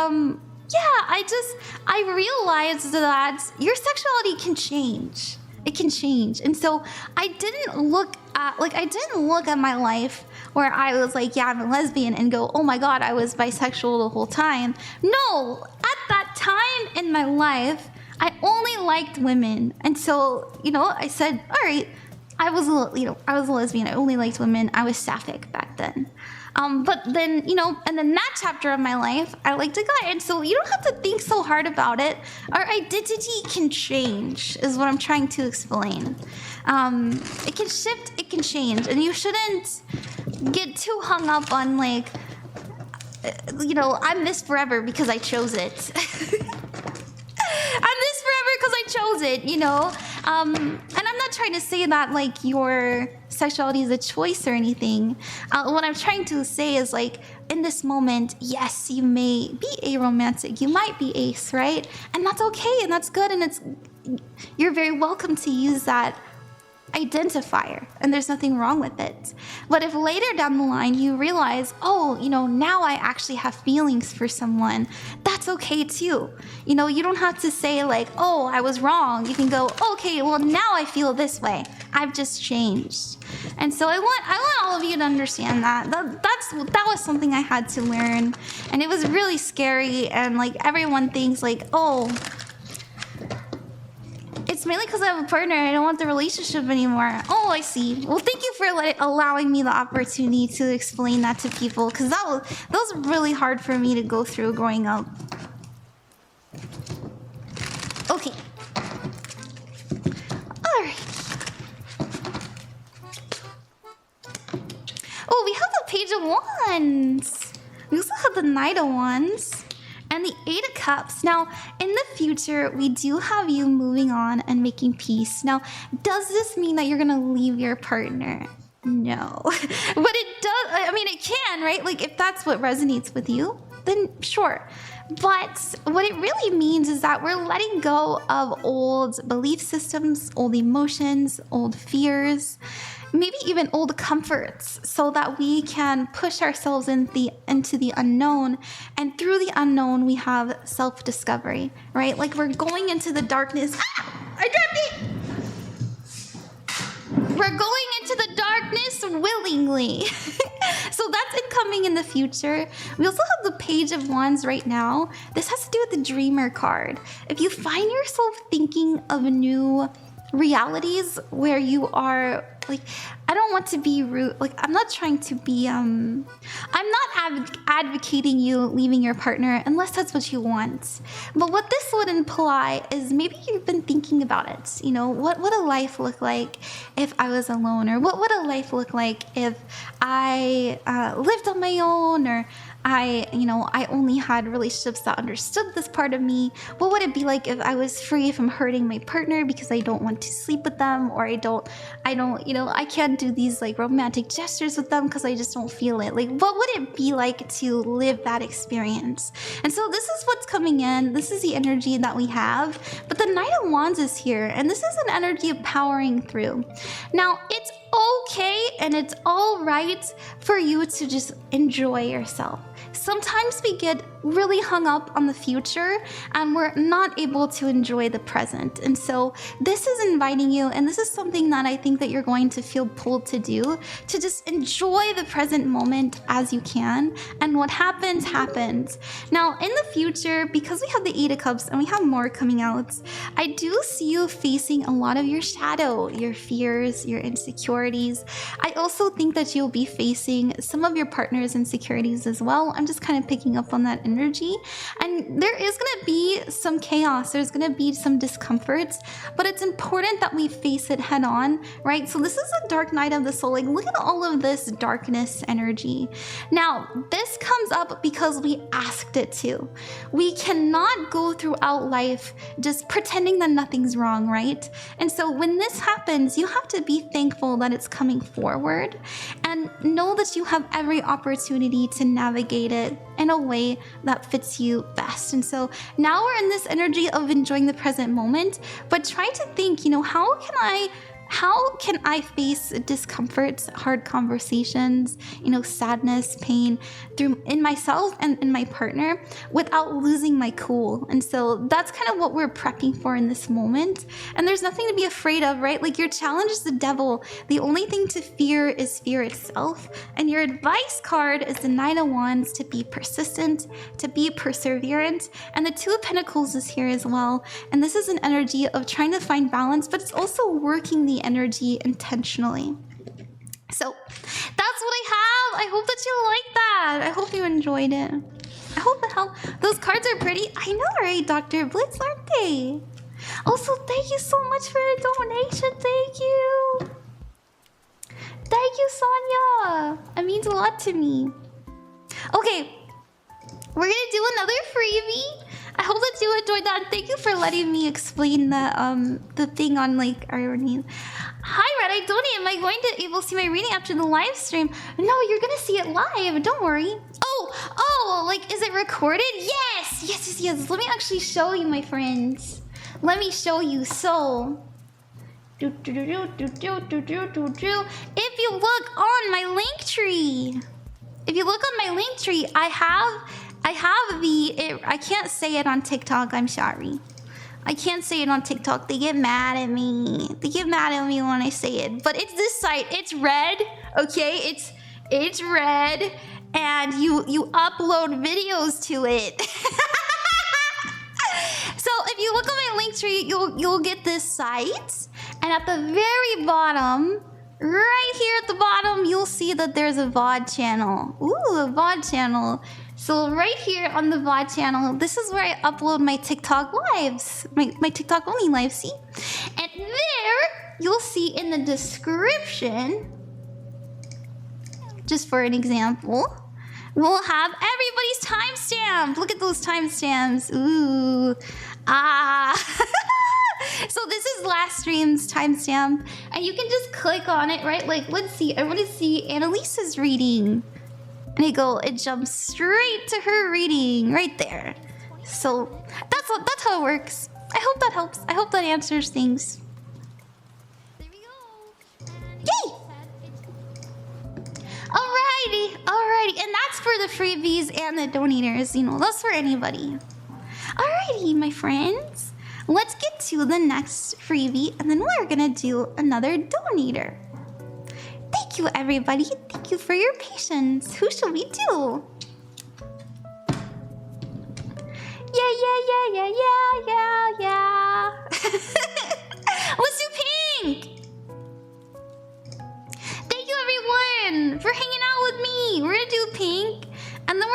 I realized that your sexuality can change. It can change. And so I didn't look at my life where I was like, yeah, I'm a lesbian, and go, oh my God, I was bisexual the whole time. No, at that time in my life, I only liked women. And so, I said, all right, I was a lesbian. I only liked women. I was sapphic back then. But then, and then that chapter of my life, I liked a guy. And so you don't have to think so hard about it. Our identity can change, is what I'm trying to explain. It can shift, it can change. And you shouldn't get too hung up on like, I'm this forever because I chose it. I'm this forever because I chose it, and I'm not trying to say that like your sexuality is a choice or anything. What I'm trying to say is like in this moment, yes, you may be aromantic, you might be ace, right? And that's okay, and that's good, and you're very welcome to use that identifier, and there's nothing wrong with it. But if later down the line you realize, now I actually have feelings for someone, that's okay too. You don't have to say like, oh, I was wrong. You can go, okay, well now I feel this way. I've just changed. And so I want all of you to understand that. That was something I had to learn, and it was really scary. And like everyone thinks like, oh, it's mainly because I have a partner. I don't want the relationship anymore. Oh, I see. Well, thank you for allowing me the opportunity to explain that to people, because that was really hard for me to go through growing up. Okay. All right. Oh, we have the Page of Wands. We also have the Knight of Wands. And the Eight of Cups. Now, in the future, we do have you moving on and making peace. Now, does this mean that you're going to leave your partner? No. But it does, it can, right? Like, if that's what resonates with you, then sure. But what it really means is that we're letting go of old belief systems, old emotions, old fears, maybe even old comforts, so that we can push ourselves into the unknown. And through the unknown, we have self-discovery, right? Like we're going into the darkness. I dropped it! We're going into the darkness willingly. So that's incoming in the future. We also have the Page of Wands right now. This has to do with the Dreamer card. If you find yourself thinking of new realities where you are like, I don't want to be rude, like I'm not trying to be I'm not advocating you leaving your partner unless that's what you want. But what this would imply is maybe you've been thinking about it. What would a life look like if I was alone? Or what would a life look like if I lived on my own? Or I only had relationships that understood this part of me. What would it be like if I was free from hurting my partner because I don't want to sleep with them, or I can't do these like romantic gestures with them because I just don't feel it. Like, what would it be like to live that experience? And so this is what's coming in. This is the energy that we have. But the Knight of Wands is here, and this is an energy of powering through. Now, it's okay and it's all right for you to just enjoy yourself. Sometimes we get really hung up on the future and we're not able to enjoy the present. And so this is inviting you, and this is something that I think that you're going to feel pulled to do, to just enjoy the present moment as you can, and what happens, happens. Now, in the future, because we have the Eight of Cups and we have more coming out, I do see you facing a lot of your shadow, your fears, your insecurities. I also think that you'll be facing some of your partner's insecurities as well. I'm just kind of picking up on that energy. And there is going to be some chaos. There's going to be some discomforts, but it's important that we face it head on, right? So this is a dark night of the soul. Like, look at all of this darkness energy. Now, this comes up because we asked it to. We cannot go throughout life just pretending that nothing's wrong, right? And so when this happens, you have to be thankful that it's coming forward and know that you have every opportunity to navigate it in a way that fits you best. And so now we're in this energy of enjoying the present moment, but try to think, how can I face discomforts, hard conversations, sadness, pain in myself and in my partner without losing my cool? And so that's kind of what we're prepping for in this moment. And there's nothing to be afraid of, right? Like, your challenge is the devil. The only thing to fear is fear itself. And your advice card is the Nine of Wands, to be persistent, to be perseverant. And the Two of Pentacles is here as well. And this is an energy of trying to find balance, but it's also working the energy intentionally. So that's what I have. I hope that you like that. I hope you enjoyed it. I hope that helped. Those cards are pretty. I know, right, Dr. Blitz, aren't they? Also, thank you so much for the donation. Thank you. Thank you, Sonia. It means a lot to me. Okay, we're gonna do another freebie. I hope that you enjoyed that. Thank you for letting me explain the thing on our name. Hi, Red. I don't know. Am I going to able to see my reading after the live stream? No, you're gonna see it live. Don't worry. Oh, is it recorded? Yes. Let me actually show you, my friends. Let me show you. So, if you look on my link tree, I have I can't say it on TikTok, I'm sorry. I can't say it on TikTok. They get mad at me. They get mad at me when I say it. But it's this site. It's red, okay? It's red, and you upload videos to it. So if you look on my link tree, you'll get this site, and at the very bottom, right here at the bottom, you'll see that there's a VOD channel. Ooh, a VOD channel. So right here on the VOD channel, this is where I upload my TikTok lives, my TikTok only lives, see? And there, you'll see in the description, just for an example, we'll have everybody's timestamp. Look at those timestamps. Ooh, So this is last stream's timestamp, and you can just click on it, right? Let's see, I want to see Annalisa's reading. And it jumps straight to her reading right there. So that's how it works. I hope that helps. I hope that answers things. There we go. Yay! Alrighty. And that's for the freebies and the donators. That's for anybody. Alrighty, my friends. Let's get to the next freebie, and then we're gonna do another donator. Thank you, everybody. Thank you for your patience. Who shall we do? Yeah. Let's do pink. Thank you, everyone, for hanging out with me. We're gonna do pink, and then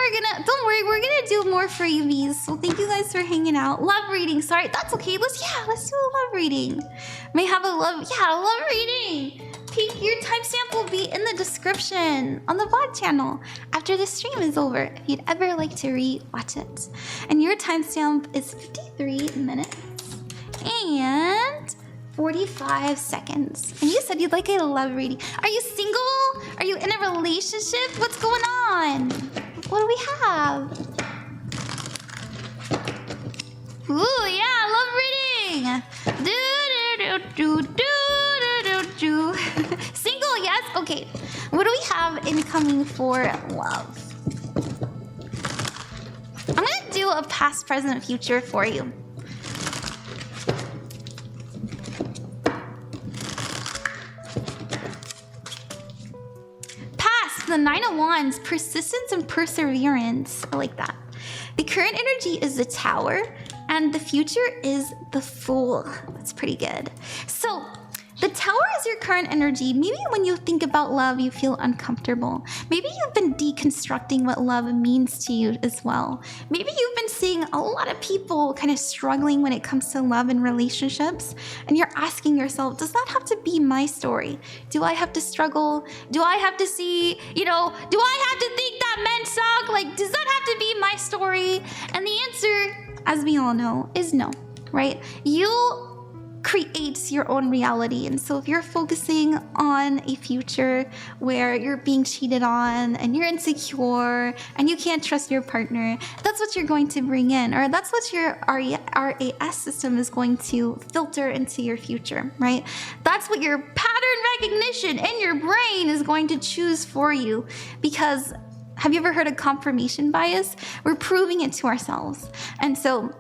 don't worry, we're gonna do more freebies. So thank you guys for hanging out. Love reading. Sorry, that's okay. Let's do a love reading. May have a love reading. Pink, your timestamp will be in the description on the VOD channel after the stream is over, if you'd ever like to re-watch it. And your timestamp is 53 minutes and 45 seconds. And you said you'd like a love reading. Are you single? Are you in a relationship? What's going on? What do we have? Ooh, yeah, love reading. Single, yes? Okay. What do we have incoming for love? I'm gonna do a past, present, future for you. Past, the Nine of Wands, persistence and perseverance. I like that. The current energy is the Tower, and the future is the Fool. That's pretty good. So, The Tower is your current energy. Maybe when you think about love, you feel uncomfortable. Maybe you've been deconstructing what love means to you as well. Maybe you've been seeing a lot of people kind of struggling when it comes to love and relationships, and you're asking yourself, does that have to be my story? Do I have to struggle? Do I have to see, do I have to think that men suck? Like, does that have to be my story? And the answer, as we all know, is no, right? You creates your own reality. And so if you're focusing on a future where you're being cheated on and you're insecure and you can't trust your partner, that's what you're going to bring in, or that's what your RAS system is going to filter into your future, right? That's what your pattern recognition in your brain is going to choose for you. Because have you ever heard of confirmation bias? We're proving it to ourselves. And so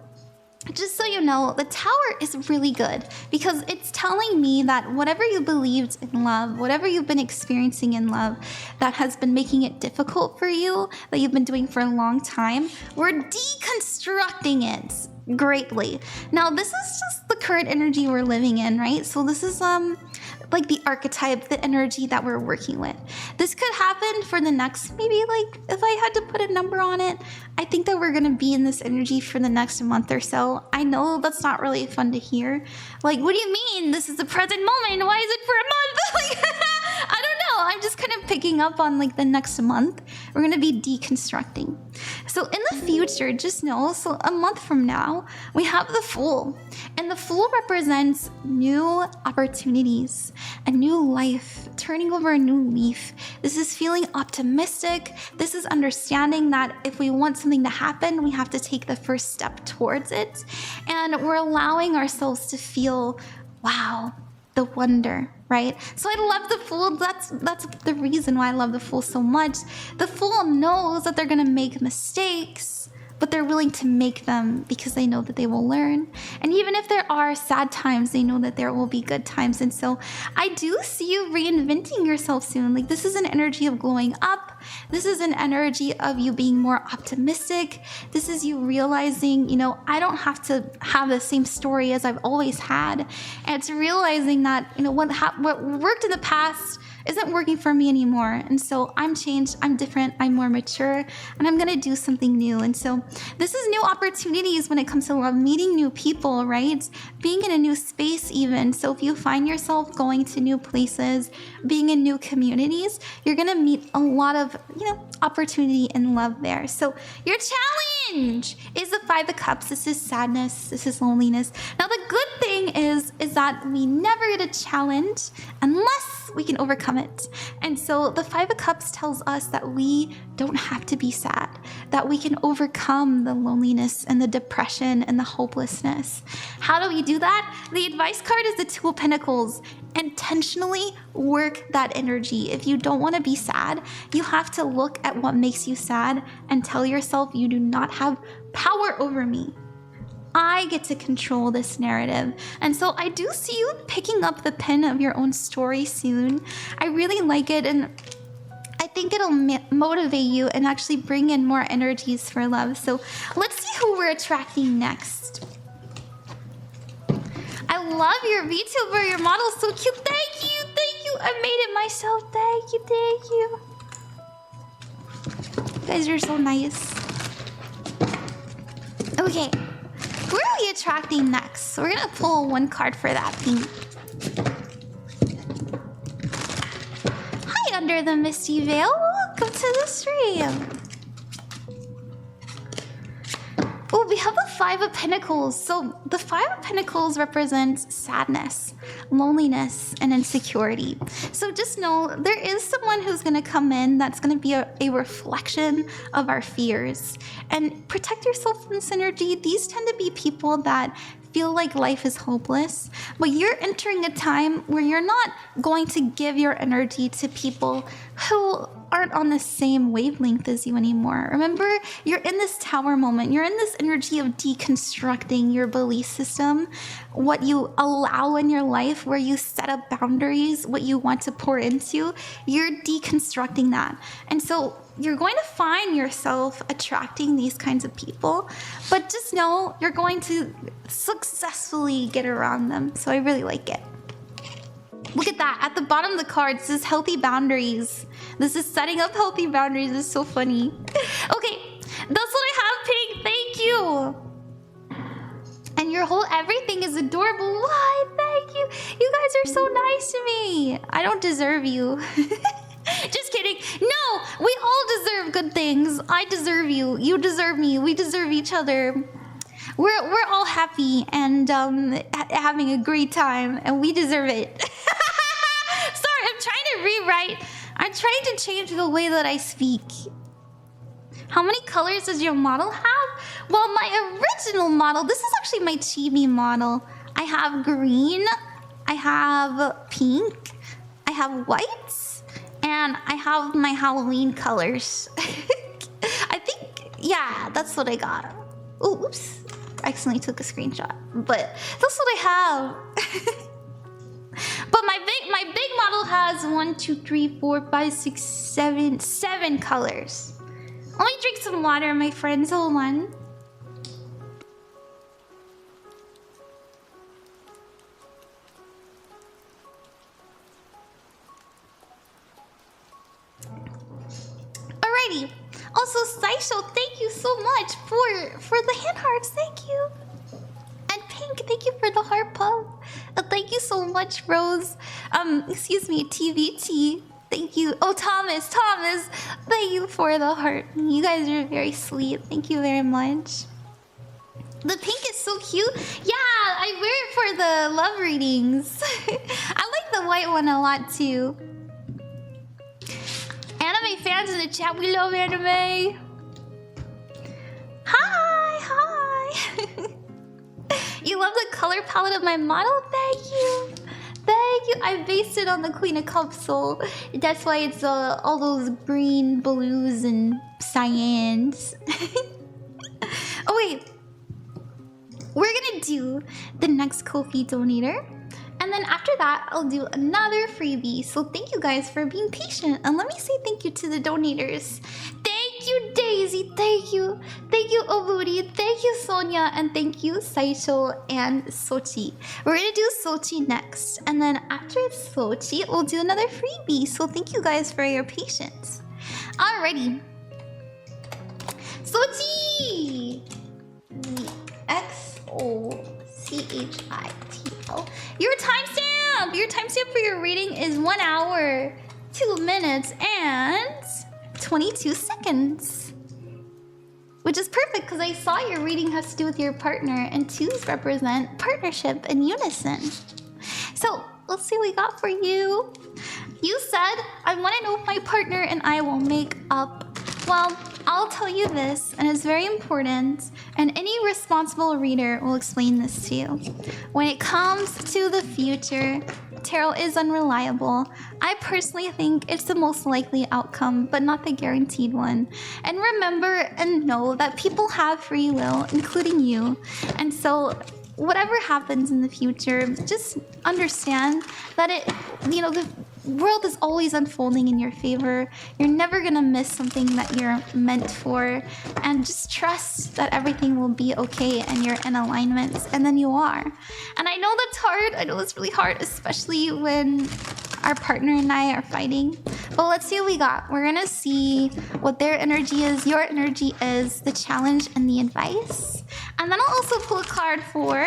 just so you know, the Tower is really good because it's telling me that whatever you believed in love, whatever you've been experiencing in love that has been making it difficult for you, that you've been doing for a long time, we're deconstructing it greatly. Now, this is just the current energy we're living in, right? So this is like the archetype, the energy that we're working with. This could happen for the next, maybe like if I had to put a number on it, I think that we're going to be in this energy for the next month or so. I know that's not really fun to hear. Like, what do you mean? This is the present moment. Why is it for a month? Like, I don't know. I'm just kind of picking up on like the next month. We're going to be deconstructing. So in the future, just know, so a month from now, we have the Fool. And the Fool represents new opportunities, a new life, turning over a new leaf. This is feeling optimistic. This is understanding that if we want something to happen, we have to take the first step towards it. And we're allowing ourselves to feel, wow, the wonder, right? So I love the Fool. That's the reason why I love the Fool so much. The Fool knows that they're going to make mistakes, but they're willing to make them because they know that they will learn. And even if there are sad times, they know that there will be good times. And so I do see you reinventing yourself soon. Like, this is an energy of glowing up. This is an energy of you being more optimistic. This is you realizing, I don't have to have the same story as I've always had. And it's realizing that, what worked in the past isn't working for me anymore. And so I'm changed, I'm different, I'm more mature, and I'm gonna do something new. And so this is new opportunities when it comes to love, meeting new people, right? Being in a new space even. So if you find yourself going to new places, being in new communities, you're gonna meet a lot of, opportunity and love there. So your challenge is the Five of Cups. This is sadness, this is loneliness. Now the good thing is that we never get a challenge unless we can overcome it. And so the Five of Cups tells us that we don't have to be sad, that we can overcome the loneliness and the depression and the hopelessness. How do we do that? The advice card is the Two of Pentacles. Intentionally work that energy. If you don't want to be sad, you have to look at what makes you sad and tell yourself, you do not have power over me. I get to control this narrative. And so I do see you picking up the pen of your own story soon. I really like it, and I think it'll motivate you and actually bring in more energies for love. So let's see who we're attracting next. I love your VTuber, your model's so cute. Thank you. I made it myself. Thank you. You guys are so nice. Okay. Who are we attracting next? So we're gonna pull one card for that theme. Hi, under the misty veil. Welcome to the stream. Oh, we have the Five of Pentacles. So the Five of Pentacles represents sadness, loneliness, and insecurity. So just know there is someone who's going to come in that's going to be a reflection of our fears. And protect yourself from this energy. These tend to be people that feel like life is hopeless, but you're entering a time where you're not going to give your energy to people who aren't on the same wavelength as you anymore. Remember, you're in this Tower moment. You're in this energy of deconstructing your belief system, what you allow in your life, where you set up boundaries, what you want to pour into. You're deconstructing that. And so you're going to find yourself attracting these kinds of people, but just know you're going to successfully get around them. So I really like it. Look at that. At the bottom of the card, this is healthy boundaries. This is setting up healthy boundaries. This is so funny. Okay, that's what I have, Pink. Thank you. And your whole everything is adorable. Why? Thank you. You guys are so nice to me. I don't deserve you. Just kidding. No, we all deserve good things. I deserve you. You deserve me. We deserve each other. We're all happy and having a great time, and we deserve it. Sorry, I'm trying to rewrite. I'm trying to change the way that I speak. How many colors does your model have? Well, my original model, this is actually my chibi model. I have green, I have pink, I have white, and I have my Halloween colors. I think, yeah, that's what I got. Ooh, oops. I accidentally took a screenshot, but that's what I have. But my big model has 1, 2, 3, 4, 5, 6, 7 colors. Let me drink some water, my friends. Hold on. Alrighty. Also, Saisho, thank you so much for the hand hearts. Thank you. And Pink, thank you for the heart pump. Thank you so much, Rose. Excuse me, TVT. Thank you. Oh, Thomas, thank you for the heart. You guys are very sweet. Thank you very much. The pink is so cute. Yeah, I wear it for the love readings. I like the white one a lot too. Anime fans in the chat, we love anime. Hi. You love the color palette of my model? Thank you. Thank you. I based it on the Queen of Cups, so that's why it's all those green, blues, and cyans. Oh wait, we're gonna do the next Ko-fi donator, and then after that, I'll do another freebie. So thank you guys for being patient, and let me say thank you to the donators. Thank you, Daisy. Thank you. Thank you, Obudi. Thank you, Sonia. And thank you, Saisho and Sochi. We're going to do Sochi next. And then after Sochi, we'll do another freebie. So thank you guys for your patience. Alrighty. Sochi! Xochitl. Your timestamp! Your timestamp for your reading is 1 hour, 2 minutes, and 22 seconds, which is perfect because I saw your reading has to do with your partner, and 2s represent partnership and unison. So let's see what we got for you. You said, I want to know if my partner and I will make up. Well, I'll tell you this, and it's very important, and any responsible reader will explain this to you. When it comes to the future, tarot is unreliable. I personally think it's the most likely outcome, but not the guaranteed one. And remember and know that people have free will, including you. And so whatever happens in the future, just understand that the world is always unfolding in your favor. You're never gonna miss something that you're meant for, and just trust that everything will be okay and you're in alignment, and then you are. And I know that's hard. I know it's really hard, especially when our partner and I are fighting. But let's see what we got. We're gonna see what their energy is, your energy is, the challenge and the advice. And then I'll also pull a card for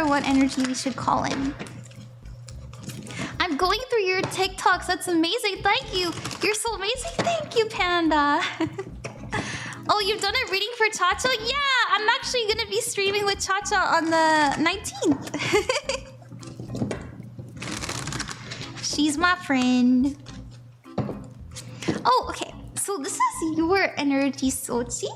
what energy we should call in. I'm going through your TikToks. That's amazing. Thank you. You're so amazing. Thank you, Panda. Oh, you've done a reading for Cha-Cha? Yeah, I'm actually going to be streaming with Cha-Cha on the 19th. She's my friend. Oh, okay. So this is your energy, Sochi.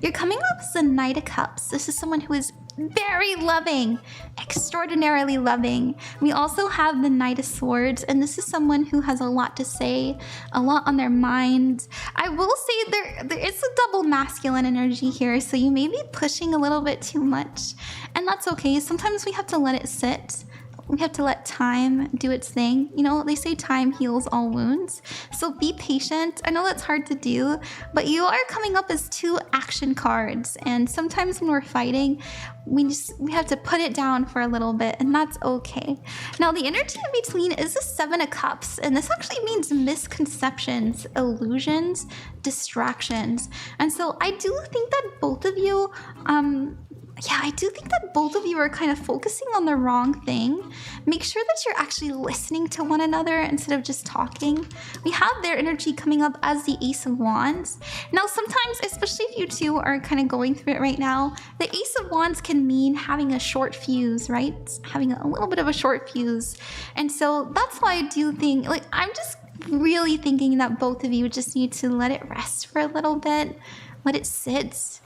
You're coming up as the Knight of Cups. This is someone who is very loving, extraordinarily loving. We also have the Knight of Swords, and this is someone who has a lot to say, a lot on their mind. I will say there is a double masculine energy here, so you may be pushing a little bit too much, and that's okay. Sometimes we have to let it sit. we have to let time do its thing. You know, they say time heals all wounds. So be patient. I know that's hard to do, but you are coming up as 2 action cards. And sometimes when we're fighting, we have to put it down for a little bit, and that's okay. Now, the energy in between is the 7 of Cups, and this actually means misconceptions, illusions, distractions. And so I do think that both of you, are kind of focusing on the wrong thing. Make sure that you're actually listening to one another instead of just talking. We have their energy coming up as the Ace of Wands. Now, sometimes, especially if you two are kind of going through it right now, the Ace of Wands can mean having a short fuse, right? Having a little bit of a short fuse. And so that's why I do think, like, I'm just really thinking that both of you just need to let it rest for a little bit. Let it sit.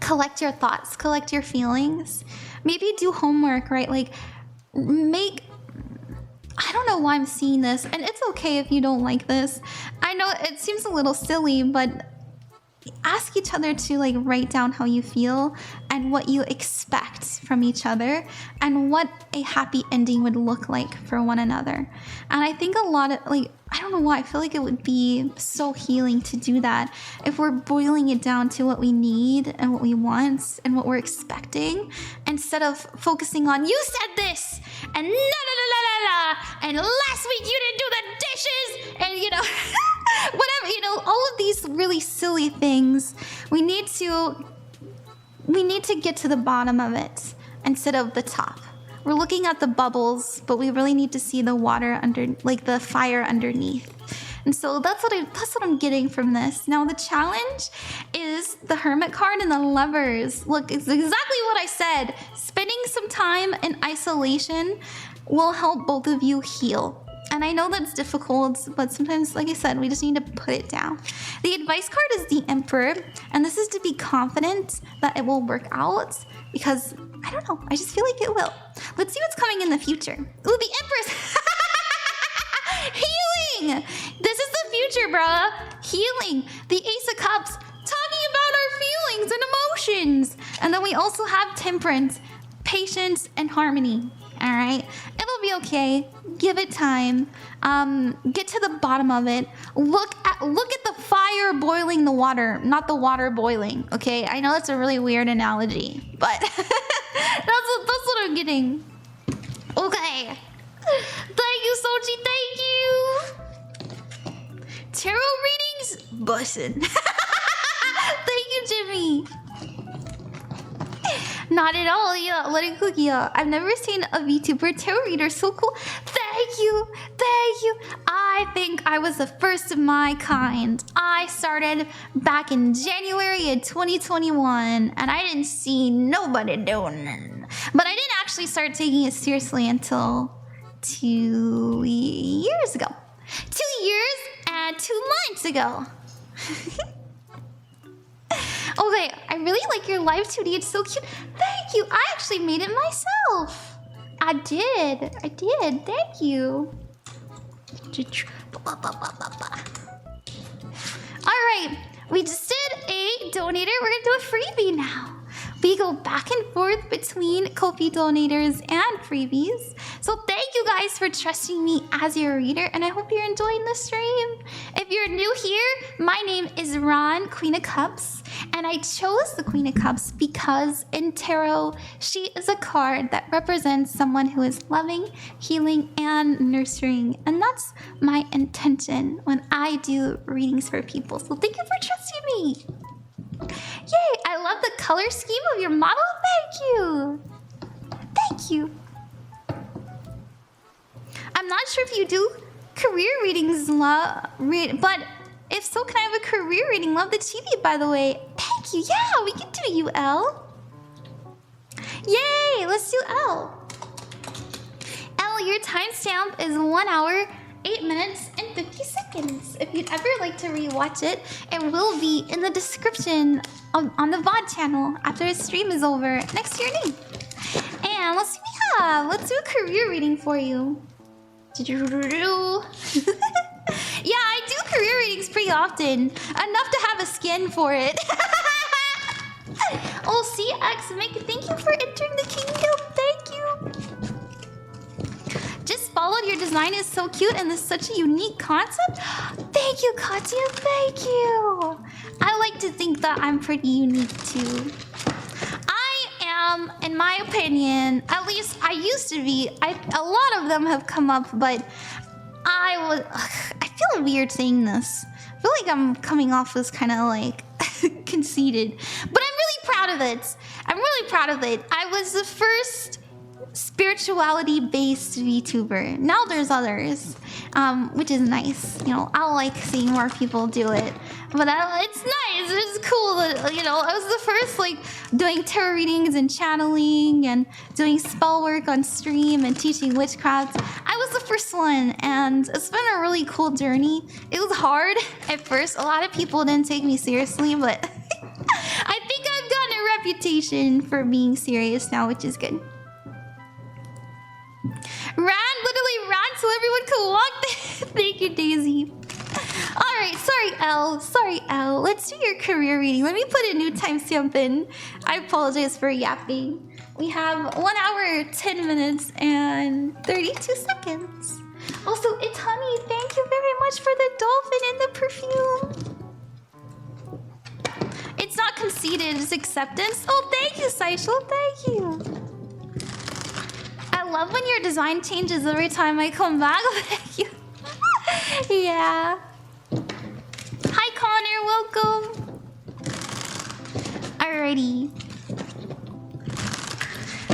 Collect your thoughts, collect your feelings. Maybe do homework, right? Like, I don't know why I'm seeing this, and it's okay if you don't like this. I know it seems a little silly, but ask each other to like write down how you feel and what you expect from each other and what a happy ending would look like for one another. And I think a lot of, like, I don't know why, I feel like it would be so healing to do that if we're boiling it down to what we need and what we want and what we're expecting, instead of focusing on, you said this and la la la la la la, and last week you didn't do the dishes, and you know whatever, you know, all of these really silly things. We need to get to the bottom of it instead of the top. We're looking at the bubbles, but we really need to see the water under, like the fire underneath. And so that's what I'm getting from this. Now the challenge is the Hermit card and the Lovers. Look, it's exactly what I said. Spending some time in isolation will help both of you heal. And I know that's difficult, but sometimes, like I said, we just need to put it down. The advice card is the Emperor, and this is to be confident that it will work out, because, I don't know, I just feel like it will. Let's see what's coming in the future. Ooh, the Empress! Healing! This is the future, bruh. Healing. The Ace of Cups, talking about our feelings and emotions. And then we also have Temperance, patience, and harmony. All right, it'll be okay. Give it time. Get to the bottom of it. Look at the fire boiling the water, not the water boiling. Okay, I know that's a really weird analogy, but that's what I'm getting. Okay, thank you, Sochi. Thank you. Tarot readings, bussin'. Thank you, Jimmy. Not at all, yeah. Let it cook, yeah. I've never seen a VTuber tarot reader so cool. Thank you, thank you. I think I was the first of my kind. I started back in January of 2021, and I didn't see nobody doing it. But I didn't actually start taking it seriously until 2 years ago. 2 years and 2 months ago. Okay, I really like your live 2D. It's so cute. Thank you. I actually made it myself. I did. Thank you. All right, we just did a donator. We're gonna do a freebie now. We go back and forth between Ko-fi donators and freebies. So thank you guys for trusting me as your reader, and I hope you're enjoying the stream. If you're new here, my name is Ron, Queen of Cups, and I chose the Queen of Cups because in tarot, she is a card that represents someone who is loving, healing, and nurturing. And that's my intention when I do readings for people. So thank you for trusting me. Yay, I love the color scheme of your model. Thank you. Thank you. I'm not sure if you do career readings, but if so, can I have a career reading? Love the TV, by the way. Thank you. Yeah, we can do you, L. Yay, let's do L. L, your timestamp is 1 hour, 8 minutes, and 50 seconds. If you'd ever like to rewatch it, it will be in the description on the VOD channel after the stream is over, next to your name. And let's see what we have. Let's do a career reading for you. Yeah, I do career readings pretty often. Enough to have a skin for it. Oh, CX, thank you for entering the kingdom. Thank you. your design is so cute and it's such a unique concept. Thank you, Katya. Thank you. I like to think that I'm pretty unique too. In my opinion, at least I used to be. A lot of them have come up, but I feel weird saying this. I feel like I'm coming off as kind of like conceited, but I'm really proud of it. I'm really proud of it. I was the first spirituality-based VTuber. Now there's others, which is nice. You know, I like seeing more people do it. But it's nice. It's cool that, you know, I was the first like doing tarot readings and channeling and doing spell work on stream and teaching witchcraft. I was the first one, and it's been a really cool journey. It was hard at first. A lot of people didn't take me seriously, but I think I've gotten a reputation for being serious now, which is good. Literally ran so everyone could walk. Thank you, Daisy. Alright, sorry, Elle. Sorry, Elle. Let's do your career reading. Let me put a new timestamp in. I apologize for yapping. We have 1 hour, 10 minutes, and 32 seconds. Also, it's Honey. Thank you very much for the dolphin and the perfume. It's not conceited, it's acceptance. Oh, thank you, Saisho. Thank you. I love when your design changes every time I come back. Thank you. Yeah. Hi, Connor. Welcome. Alrighty.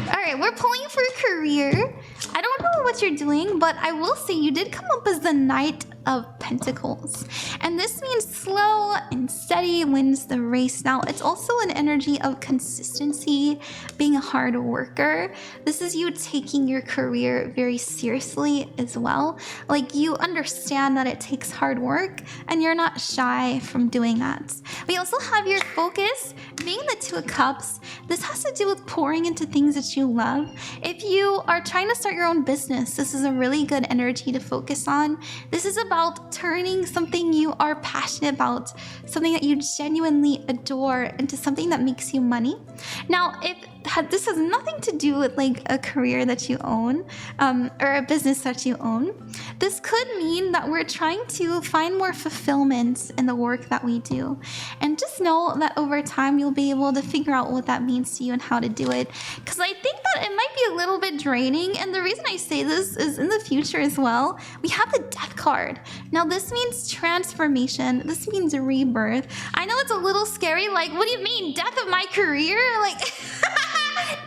Alright, we're pulling for career. I don't know what you're doing, but I will say you did come up as the Knight of Pentacles. And this means slow and steady wins the race. Now, it's also an energy of consistency, being a hard worker. This is you taking your career very seriously as well. Like, you understand that it takes hard work and you're not shy from doing that. We also have your focus being the Two of Cups. This has to do with pouring into things that you love. If you are trying to start your own business, this is a really good energy to focus on. This is about turning something you are passionate about, something that you genuinely adore, into something that makes you money. Now, if this has nothing to do with like a career that you own or a business that you own, this could mean that we're trying to find more fulfillment in the work that we do. And just know that over time you'll be able to figure out what that means to you and how to do it. Because I think that it might be a little bit draining. And the reason I say this is in the future as well, we have the Death card. Now this means transformation. This means rebirth. I know it's a little scary. Like, what do you mean? Death of my career? Like,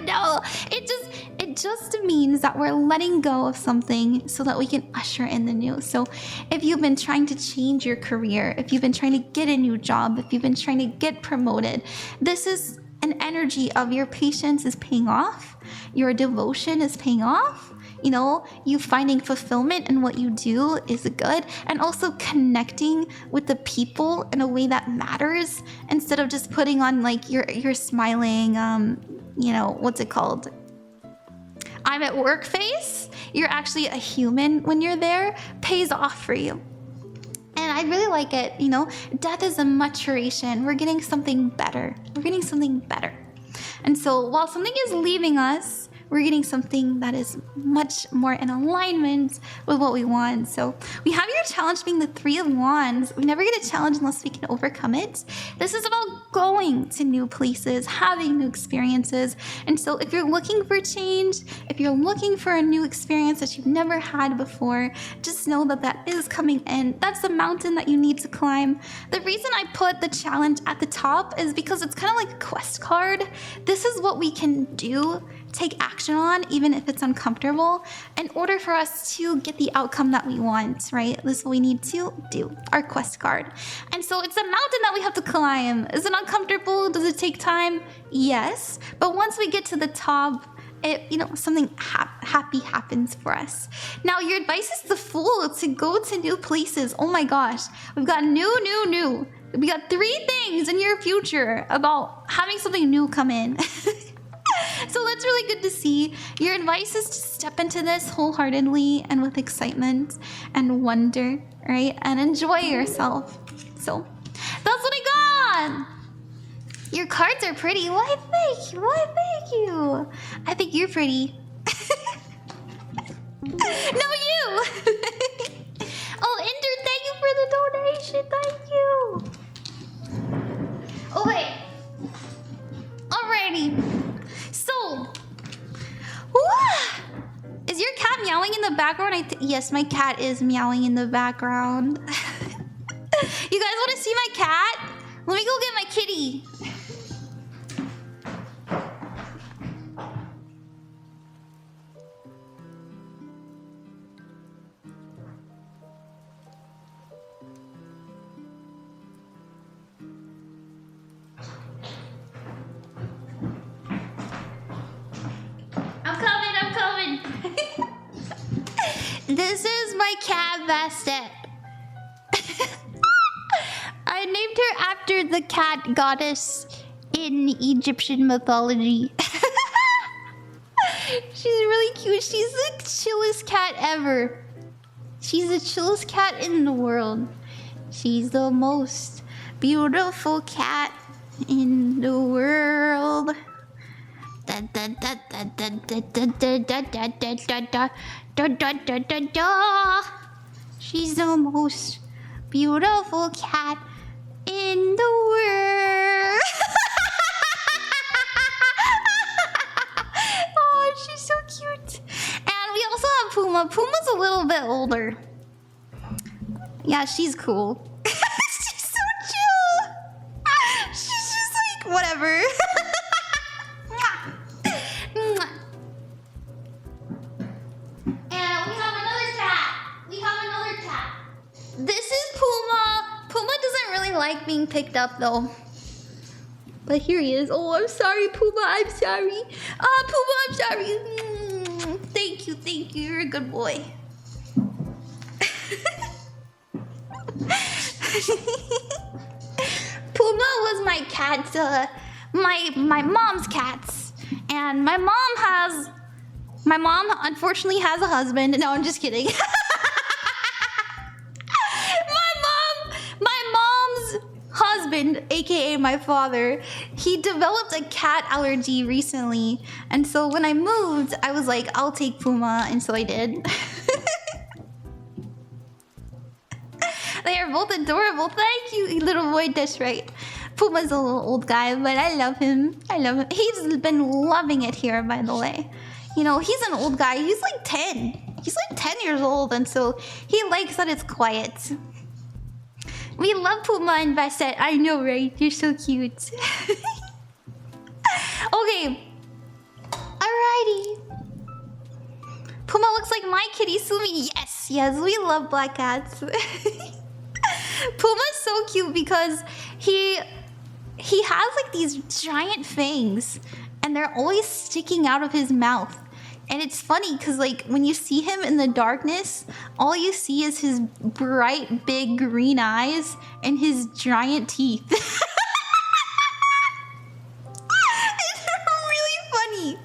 no, it just means that we're letting go of something so that we can usher in the new. So if you've been trying to change your career, if you've been trying to get a new job, if you've been trying to get promoted, this is an energy of your patience is paying off, your devotion is paying off. You know, you finding fulfillment in what you do is good, and also connecting with the people in a way that matters instead of just putting on like your smiling, you know, what's it called? I'm at work face. You're actually a human when you're there. Pays off for you. And I really like it. You know, death is a maturation. We're getting something better. We're getting something better. And so while something is leaving us, we're getting something that is much more in alignment with what we want. So we have your challenge being the Three of Wands. We never get a challenge unless we can overcome it. This is about going to new places, having new experiences. And so if you're looking for change, if you're looking for a new experience that you've never had before, just know that that is coming in. That's the mountain that you need to climb. The reason I put the challenge at the top is because it's kind of like a quest card. This is what we can do, take action on, even if it's uncomfortable, in order for us to get the outcome that we want, right? This is what we need to do, our quest card. And so it's a mountain that we have to climb. Is it uncomfortable? Does it take time? Yes. But once we get to the top, something happy happens for us. Now, your advice is the Fool, to go to new places. Oh my gosh. We've got new. We got 3 things in your future about having something new come in. So that's really good to see. Your advice is to step into this wholeheartedly and with excitement and wonder, right? And enjoy yourself. So that's what I got. Your cards are pretty. Why, thank you. I think you're pretty. No, you! Oh, Ender, thank you for the donation. Thank you. Oh, wait. Alrighty. So, is your cat meowing in the background? Yes, my cat is meowing in the background. You guys want to see my cat? Let me go get my kitty. I'm coming. This is my cat, Bastet. I named her after the cat goddess in Egyptian mythology. She's really cute. She's the chillest cat ever. She's the chillest cat in the world. She's the most beautiful cat in the world. She's the most beautiful cat in the world. Oh, she's so cute. And we also have Puma. Puma's a little bit older. Yeah, she's cool. She's so chill. She's just like, whatever. This is Puma. Puma doesn't really like being picked up though. But here he is. Oh, I'm sorry, Puma. I'm sorry. Puma, I'm sorry. Thank you. You're a good boy. Puma was my cat, my mom's cats. And my mom unfortunately has a husband. No, I'm just kidding. My mom's husband, aka my father, he developed a cat allergy recently. And so when I moved, I was like, I'll take Puma, and so I did. They are both adorable. Thank you, little boy. That's right. Puma's a little old guy, but I love him. He's been loving it here, by the way. You know, he's an old guy. He's like 10. He's like 10 years old, and so he likes that it's quiet. We love Puma and Basset. I know, right? You're so cute. Okay. Alrighty. Puma looks like my kitty, Sumi. Yes, we love black cats. Puma's so cute because he has like these giant fangs, and they're always sticking out of his mouth. And it's funny because like when you see him in the darkness, all you see is his bright big green eyes and his giant teeth. It's really funny.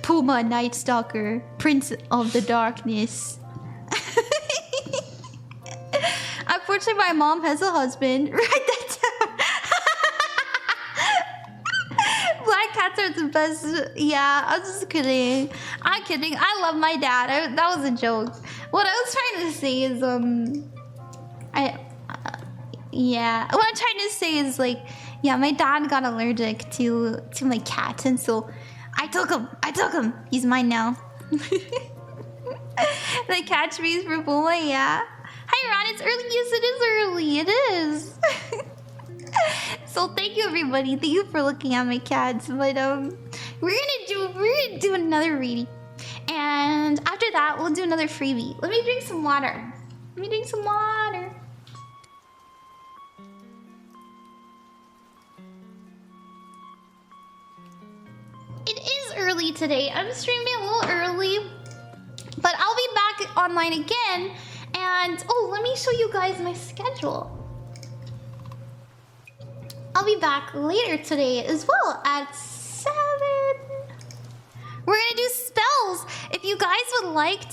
Puma, Night Stalker, Prince of the Darkness. Unfortunately, my mom has a husband. Write that down. Black cats are the best. Yeah, I'm just kidding. I'm kidding. I love my dad. That was a joke. What I was trying to say is, yeah. What I'm trying to say is like, yeah, my dad got allergic to my cat, and so I took him. He's mine now. The catch base for Puma, yeah. Hi Ron, it's early. Yes, it is early. It is. So thank you everybody. Thank you for looking at my cats. But we're gonna do another reading, and after that we'll do another freebie. Let me drink some water. It is early today. I'm streaming a little early, but I'll be back online again. And oh, let me show you guys my schedule. I'll be back later today as well at 7. We're gonna do spells. If you guys would like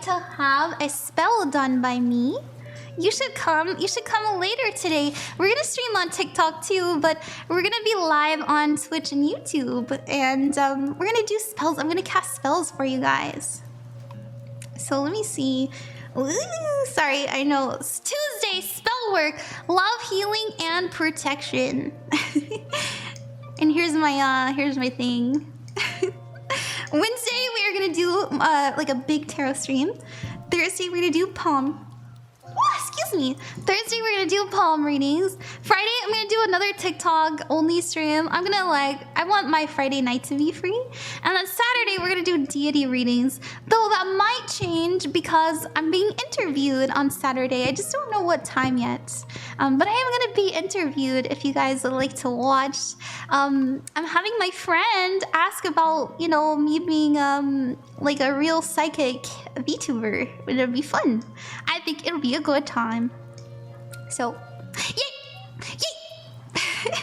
to have a spell done by me, You should come. You should come later today. We're gonna stream on TikTok too, but we're gonna be live on Twitch and YouTube, and we're gonna do spells. I'm gonna cast spells for you guys. So let me see. Ooh, sorry, I know. It's Tuesday, spell work, love, healing, and protection. And here's my thing. Wednesday we are gonna do like a big tarot stream. Thursday we're gonna do palm. Oh, excuse me. Thursday we're gonna do palm readings. Friday I'm gonna do another TikTok only stream. I want my Friday night to be free. And then Saturday we're gonna do deity readings. Though that might change because I'm being interviewed on Saturday. I just don't know what time yet. But I am gonna be interviewed if you guys would like to watch. I'm having my friend ask about, me being like a real psychic VTuber. It'll be fun. I think it'll be a good time. So, yay! Yay!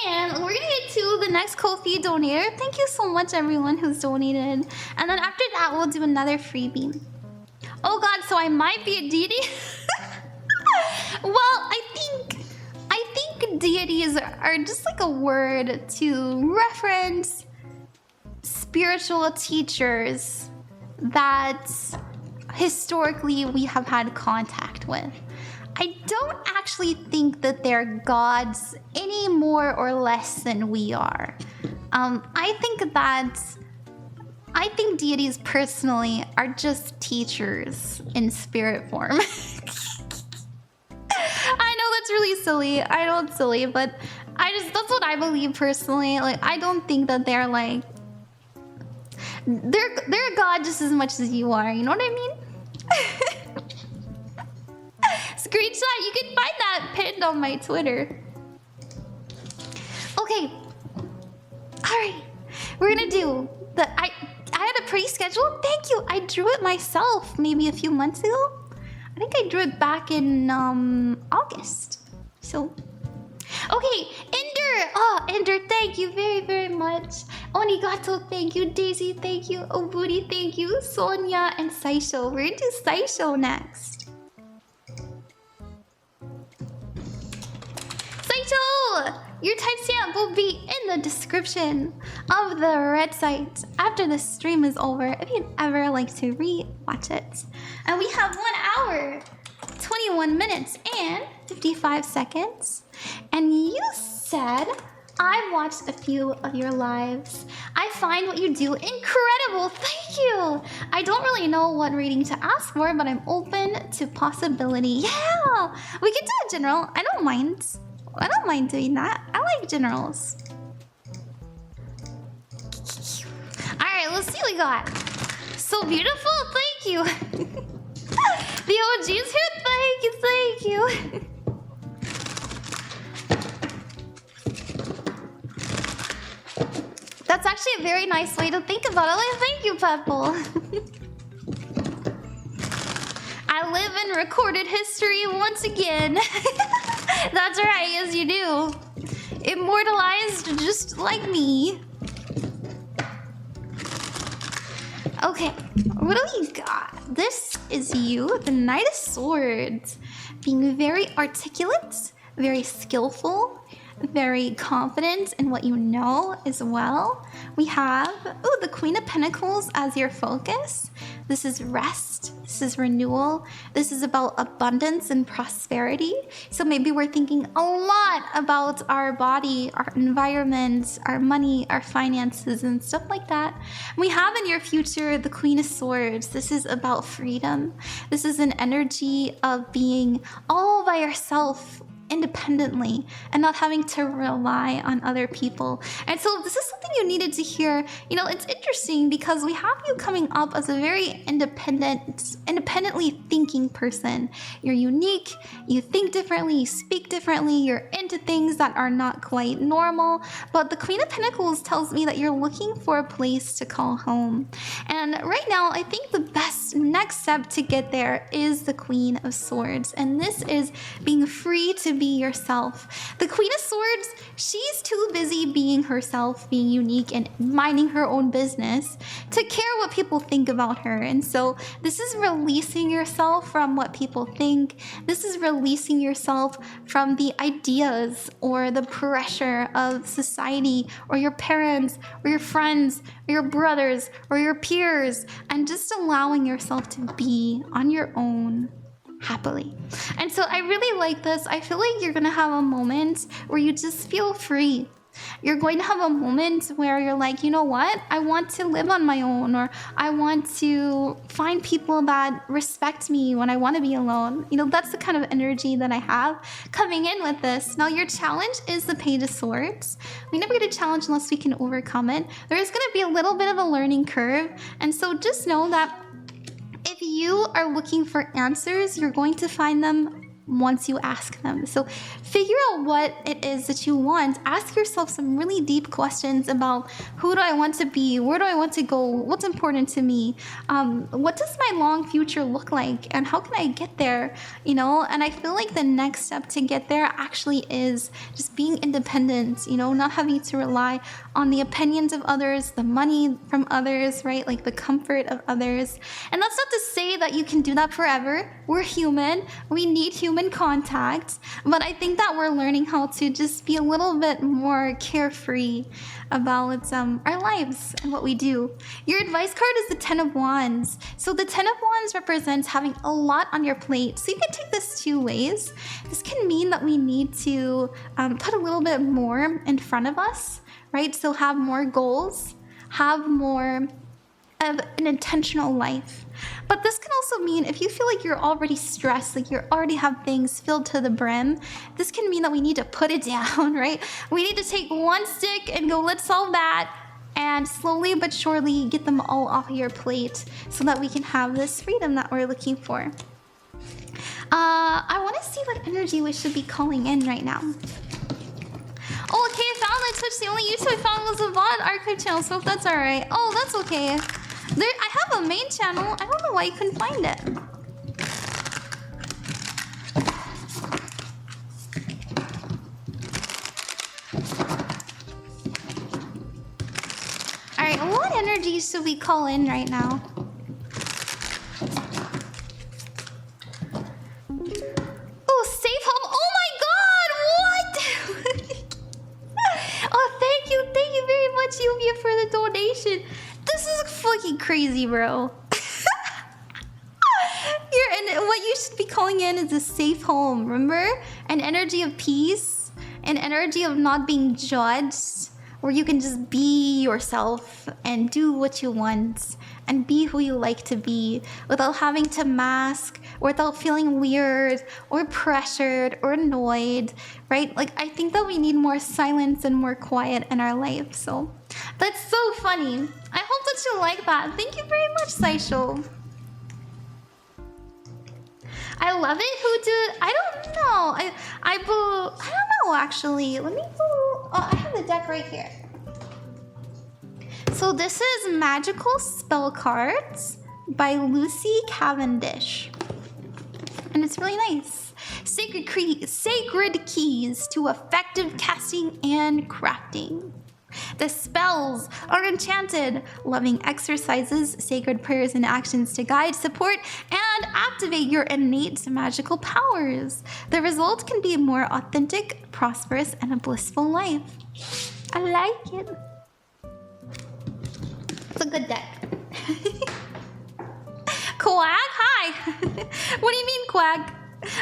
And we're gonna get to the next Ko-fi donator. Thank you so much, everyone who's donated. And then after that, we'll do another freebie. Oh god, so I might be a deity? Well, I think deities are just like a word to reference spiritual teachers that historically we have had contact with. I don't actually think that they're gods any more or less than we are. I think deities personally are just teachers in spirit form. I know that's really silly. I know it's silly, but that's what I believe personally. Like, I don't think that they're like they're a god just as much as you are, you know what I mean? Screenshot, you can find that pinned on my Twitter. Okay. Alright. We're gonna do I had a pretty schedule. Thank you. I drew it myself maybe a few months ago. I think I drew it back in August. So okay, Ender! Oh, Ender, thank you very, very much. Onigato, thank you. Daisy, thank you. Oburi, thank you. Sonia and Saisho. We're gonna do Saisho next. Saisho! Your timestamp will be in the description of the red site after the stream is over if you'd ever like to re-watch it. And we have 1 hour, 21 minutes, and 55 seconds. And you said, I watched a few of your lives. I find what you do incredible. Thank you. I don't really know what reading to ask for, but I'm open to possibility. Yeah, we can do a general. I don't mind. I don't mind doing that. I like generals. Alright, let's see what we got. So beautiful. Thank you. The OG's here. Thank you. Thank you. That's actually a very nice way to think about it. Like, thank you, Purple. I live in recorded history once again. That's right, yes you do. Immortalized just like me. Okay, what do we got? This is you, the Knight of Swords. Being very articulate, very skillful, very confident in what you know as well. We have, the Queen of Pentacles as your focus. This is rest. This is renewal. This is about abundance and prosperity. So maybe we're thinking a lot about our body, our environment, our money, our finances, and stuff like that. We have in your future the Queen of Swords. This is about freedom. This is an energy of being all by yourself, independently, and not having to rely on other people. And so this is something you needed to hear. You know, it's interesting because we have you coming up as a very independently thinking person. You're unique, you think differently, you speak differently, you're into things that are not quite normal. But the Queen of Pentacles tells me that you're looking for a place to call home. And right now, I think the best next step to get there is the Queen of Swords. And this is being free to be yourself. The Queen of Swords, she's too busy being herself, being unique, and minding her own business to care what people think about her. And so this is releasing yourself from what people think. This is releasing yourself from the ideas or the pressure of society or your parents or your friends or your brothers or your peers, and just allowing yourself to be on your own happily. And so I really like this. I feel like you're gonna have a moment where you just feel free. You're going to have a moment where you're like, you know what? I want to live on my own, or I want to find people that respect me when I want to be alone. You know, that's the kind of energy that I have coming in with this. Now, your challenge is the Page of Swords. We never get a challenge unless we can overcome it. There is going to be a little bit of a learning curve. And so just know that if you are looking for answers, you're going to find them once you ask them. So figure out what it is that you want. Ask yourself some really deep questions about who do I want to be? Where do I want to go? What's important to me? What does my long future look like? And how can I get there? You know, and I feel like the next step to get there actually is just being independent, you know, not having to rely on the opinions of others, the money from others, right? Like the comfort of others. And that's not to say that you can do that forever. We're human. We need human contact, but I think that we're learning how to just be a little bit more carefree about our lives and what we do. Your advice card is the Ten of Wands. So the Ten of Wands represents having a lot on your plate. So you can take this two ways. This can mean that we need to put a little bit more in front of us, right? So have more goals, have more of an intentional life. But this can also mean if you feel like you're already stressed, like you already have things filled to the brim, this can mean that we need to put it down, right? We need to take one stick and go, let's solve that, and slowly but surely get them all off your plate so that we can have this freedom that we're looking for. I want to see what energy we should be calling in right now. Oh, okay, I found my Twitch. The only YouTube I found was a VOD archive channel, so if that's alright. Oh, that's okay. I have a main channel. I don't know why you couldn't find it. Alright, what energy should we call in right now? Oh, safe home. Oh my god, what? Oh, thank you very much, Yuvia, for the donation. This is fucking crazy, bro. And what you should be calling in is a safe home, remember? An energy of peace, an energy of not being judged, where you can just be yourself and do what you want and be who you like to be without having to mask, or without feeling weird or pressured or annoyed, right? Like, I think that we need more silence and more quiet in our life. So that's so funny. I hope that you like that. Thank you very much, Saisho. I love it. Who did? I don't know. I don't know, actually. Let me go. Oh, I have the deck right here. So this is Magickal Spell Cards by Lucy Cavendish. And it's really nice. Sacred keys to effective casting and crafting. The spells are enchanted, loving exercises, sacred prayers and actions to guide, support, and activate your innate magical powers. The result can be a more authentic, prosperous, and a blissful life. I like it. It's a good deck. Quack, hi. What do you mean, Quack?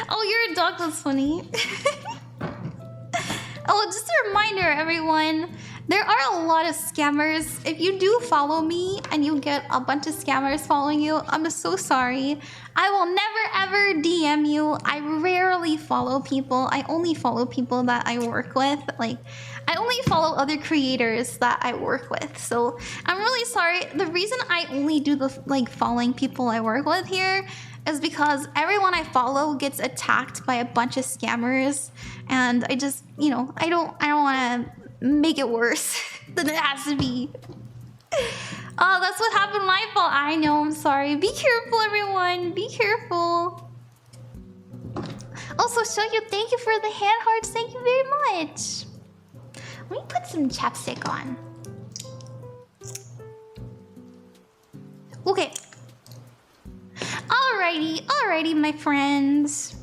Oh, you're a dog. That's funny. Oh, just a reminder, everyone. There are a lot of scammers. If you do follow me and you get a bunch of scammers following you, I'm so sorry. I will never ever DM you. I rarely follow people. I only follow people that I work with. Like, I only follow other creators that I work with. So I'm really sorry. The reason I only do the following people I work with here is because everyone I follow gets attacked by a bunch of scammers, and I just, you know, I don't want to make it worse than it has to be. Oh, that's what happened. My fault. I know. I'm sorry. Be careful, everyone. Be careful. Also, Shoyu, thank you for the hand hearts. Thank you very much. Let me put some chapstick on. Okay. Alrighty, my friends.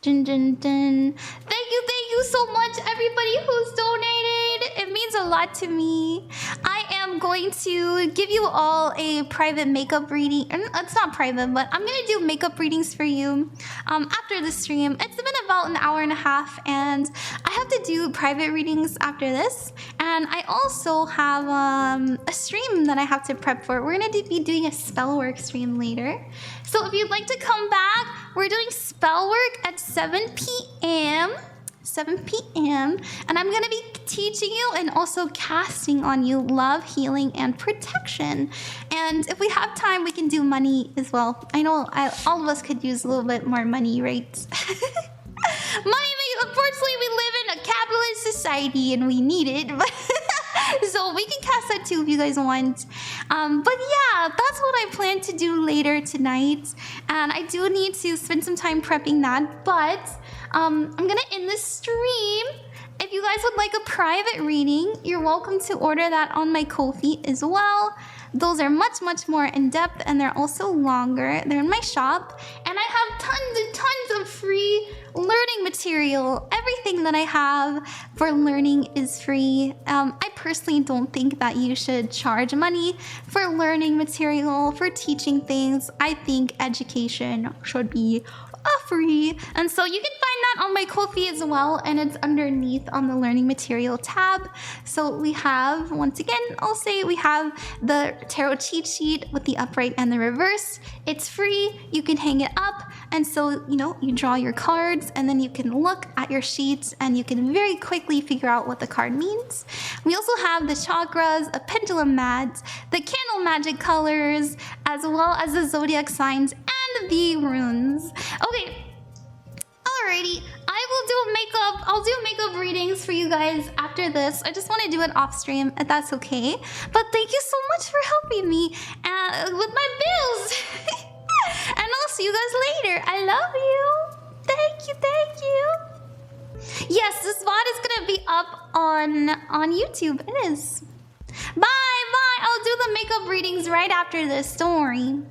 Dun, dun, dun. Thank you so much, everybody who's donated. It means a lot to me. I am going to give you all a private makeup reading. It's not private, but I'm gonna do makeup readings for you after the stream. It's been about an hour and a half, and I have to do private readings after this. And I also have a stream that I have to prep for. We're gonna be doing a spell work stream later. So if you'd like to come back, we're doing spell work at 7 p.m. 7 p.m. And I'm gonna be teaching you and also casting on you love, healing, and protection. And if we have time, we can do money as well. I know all of us could use a little bit more money, right? Money, unfortunately, we live in a capitalist society and we need it. So we can cast that too if you guys want. But yeah, that's what I plan to do later tonight. And I do need to spend some time prepping that. But I'm gonna end this stream. If you guys would like a private reading, you're welcome to order that on my Ko-fi as well. Those are much more in-depth, and they're also longer. They're in my shop, and I have tons of free learning material. Everything that I have for learning is free. I personally don't think that you should charge money for learning material, for teaching things. I think education should be free. And so you can find that on my Ko-fi as well, and it's underneath on the learning material tab. So we have, once again, I'll say we have the tarot cheat sheet with the upright and the reverse. It's free. You can hang it up, and so, you know, you draw your cards, and then you can look at your sheets, and you can very quickly figure out what the card means. We also have the chakras, a pendulum mat, the candle magic colors, as well as the zodiac signs and the runes. Okay, alrighty, I'll do makeup readings for you guys after this. I just want to do it off stream, if that's okay. But thank you so much for helping me with my bills. And I'll see you guys later. I love you. Thank you. Yes, this VOD is gonna be up on YouTube. It is. Bye. I'll do the makeup readings right after this. Don't worry.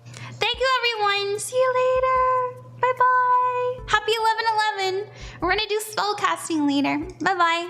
Thank you, everyone. See you later. Bye-bye. Happy 11/11. We're gonna do spell casting later. Bye-bye.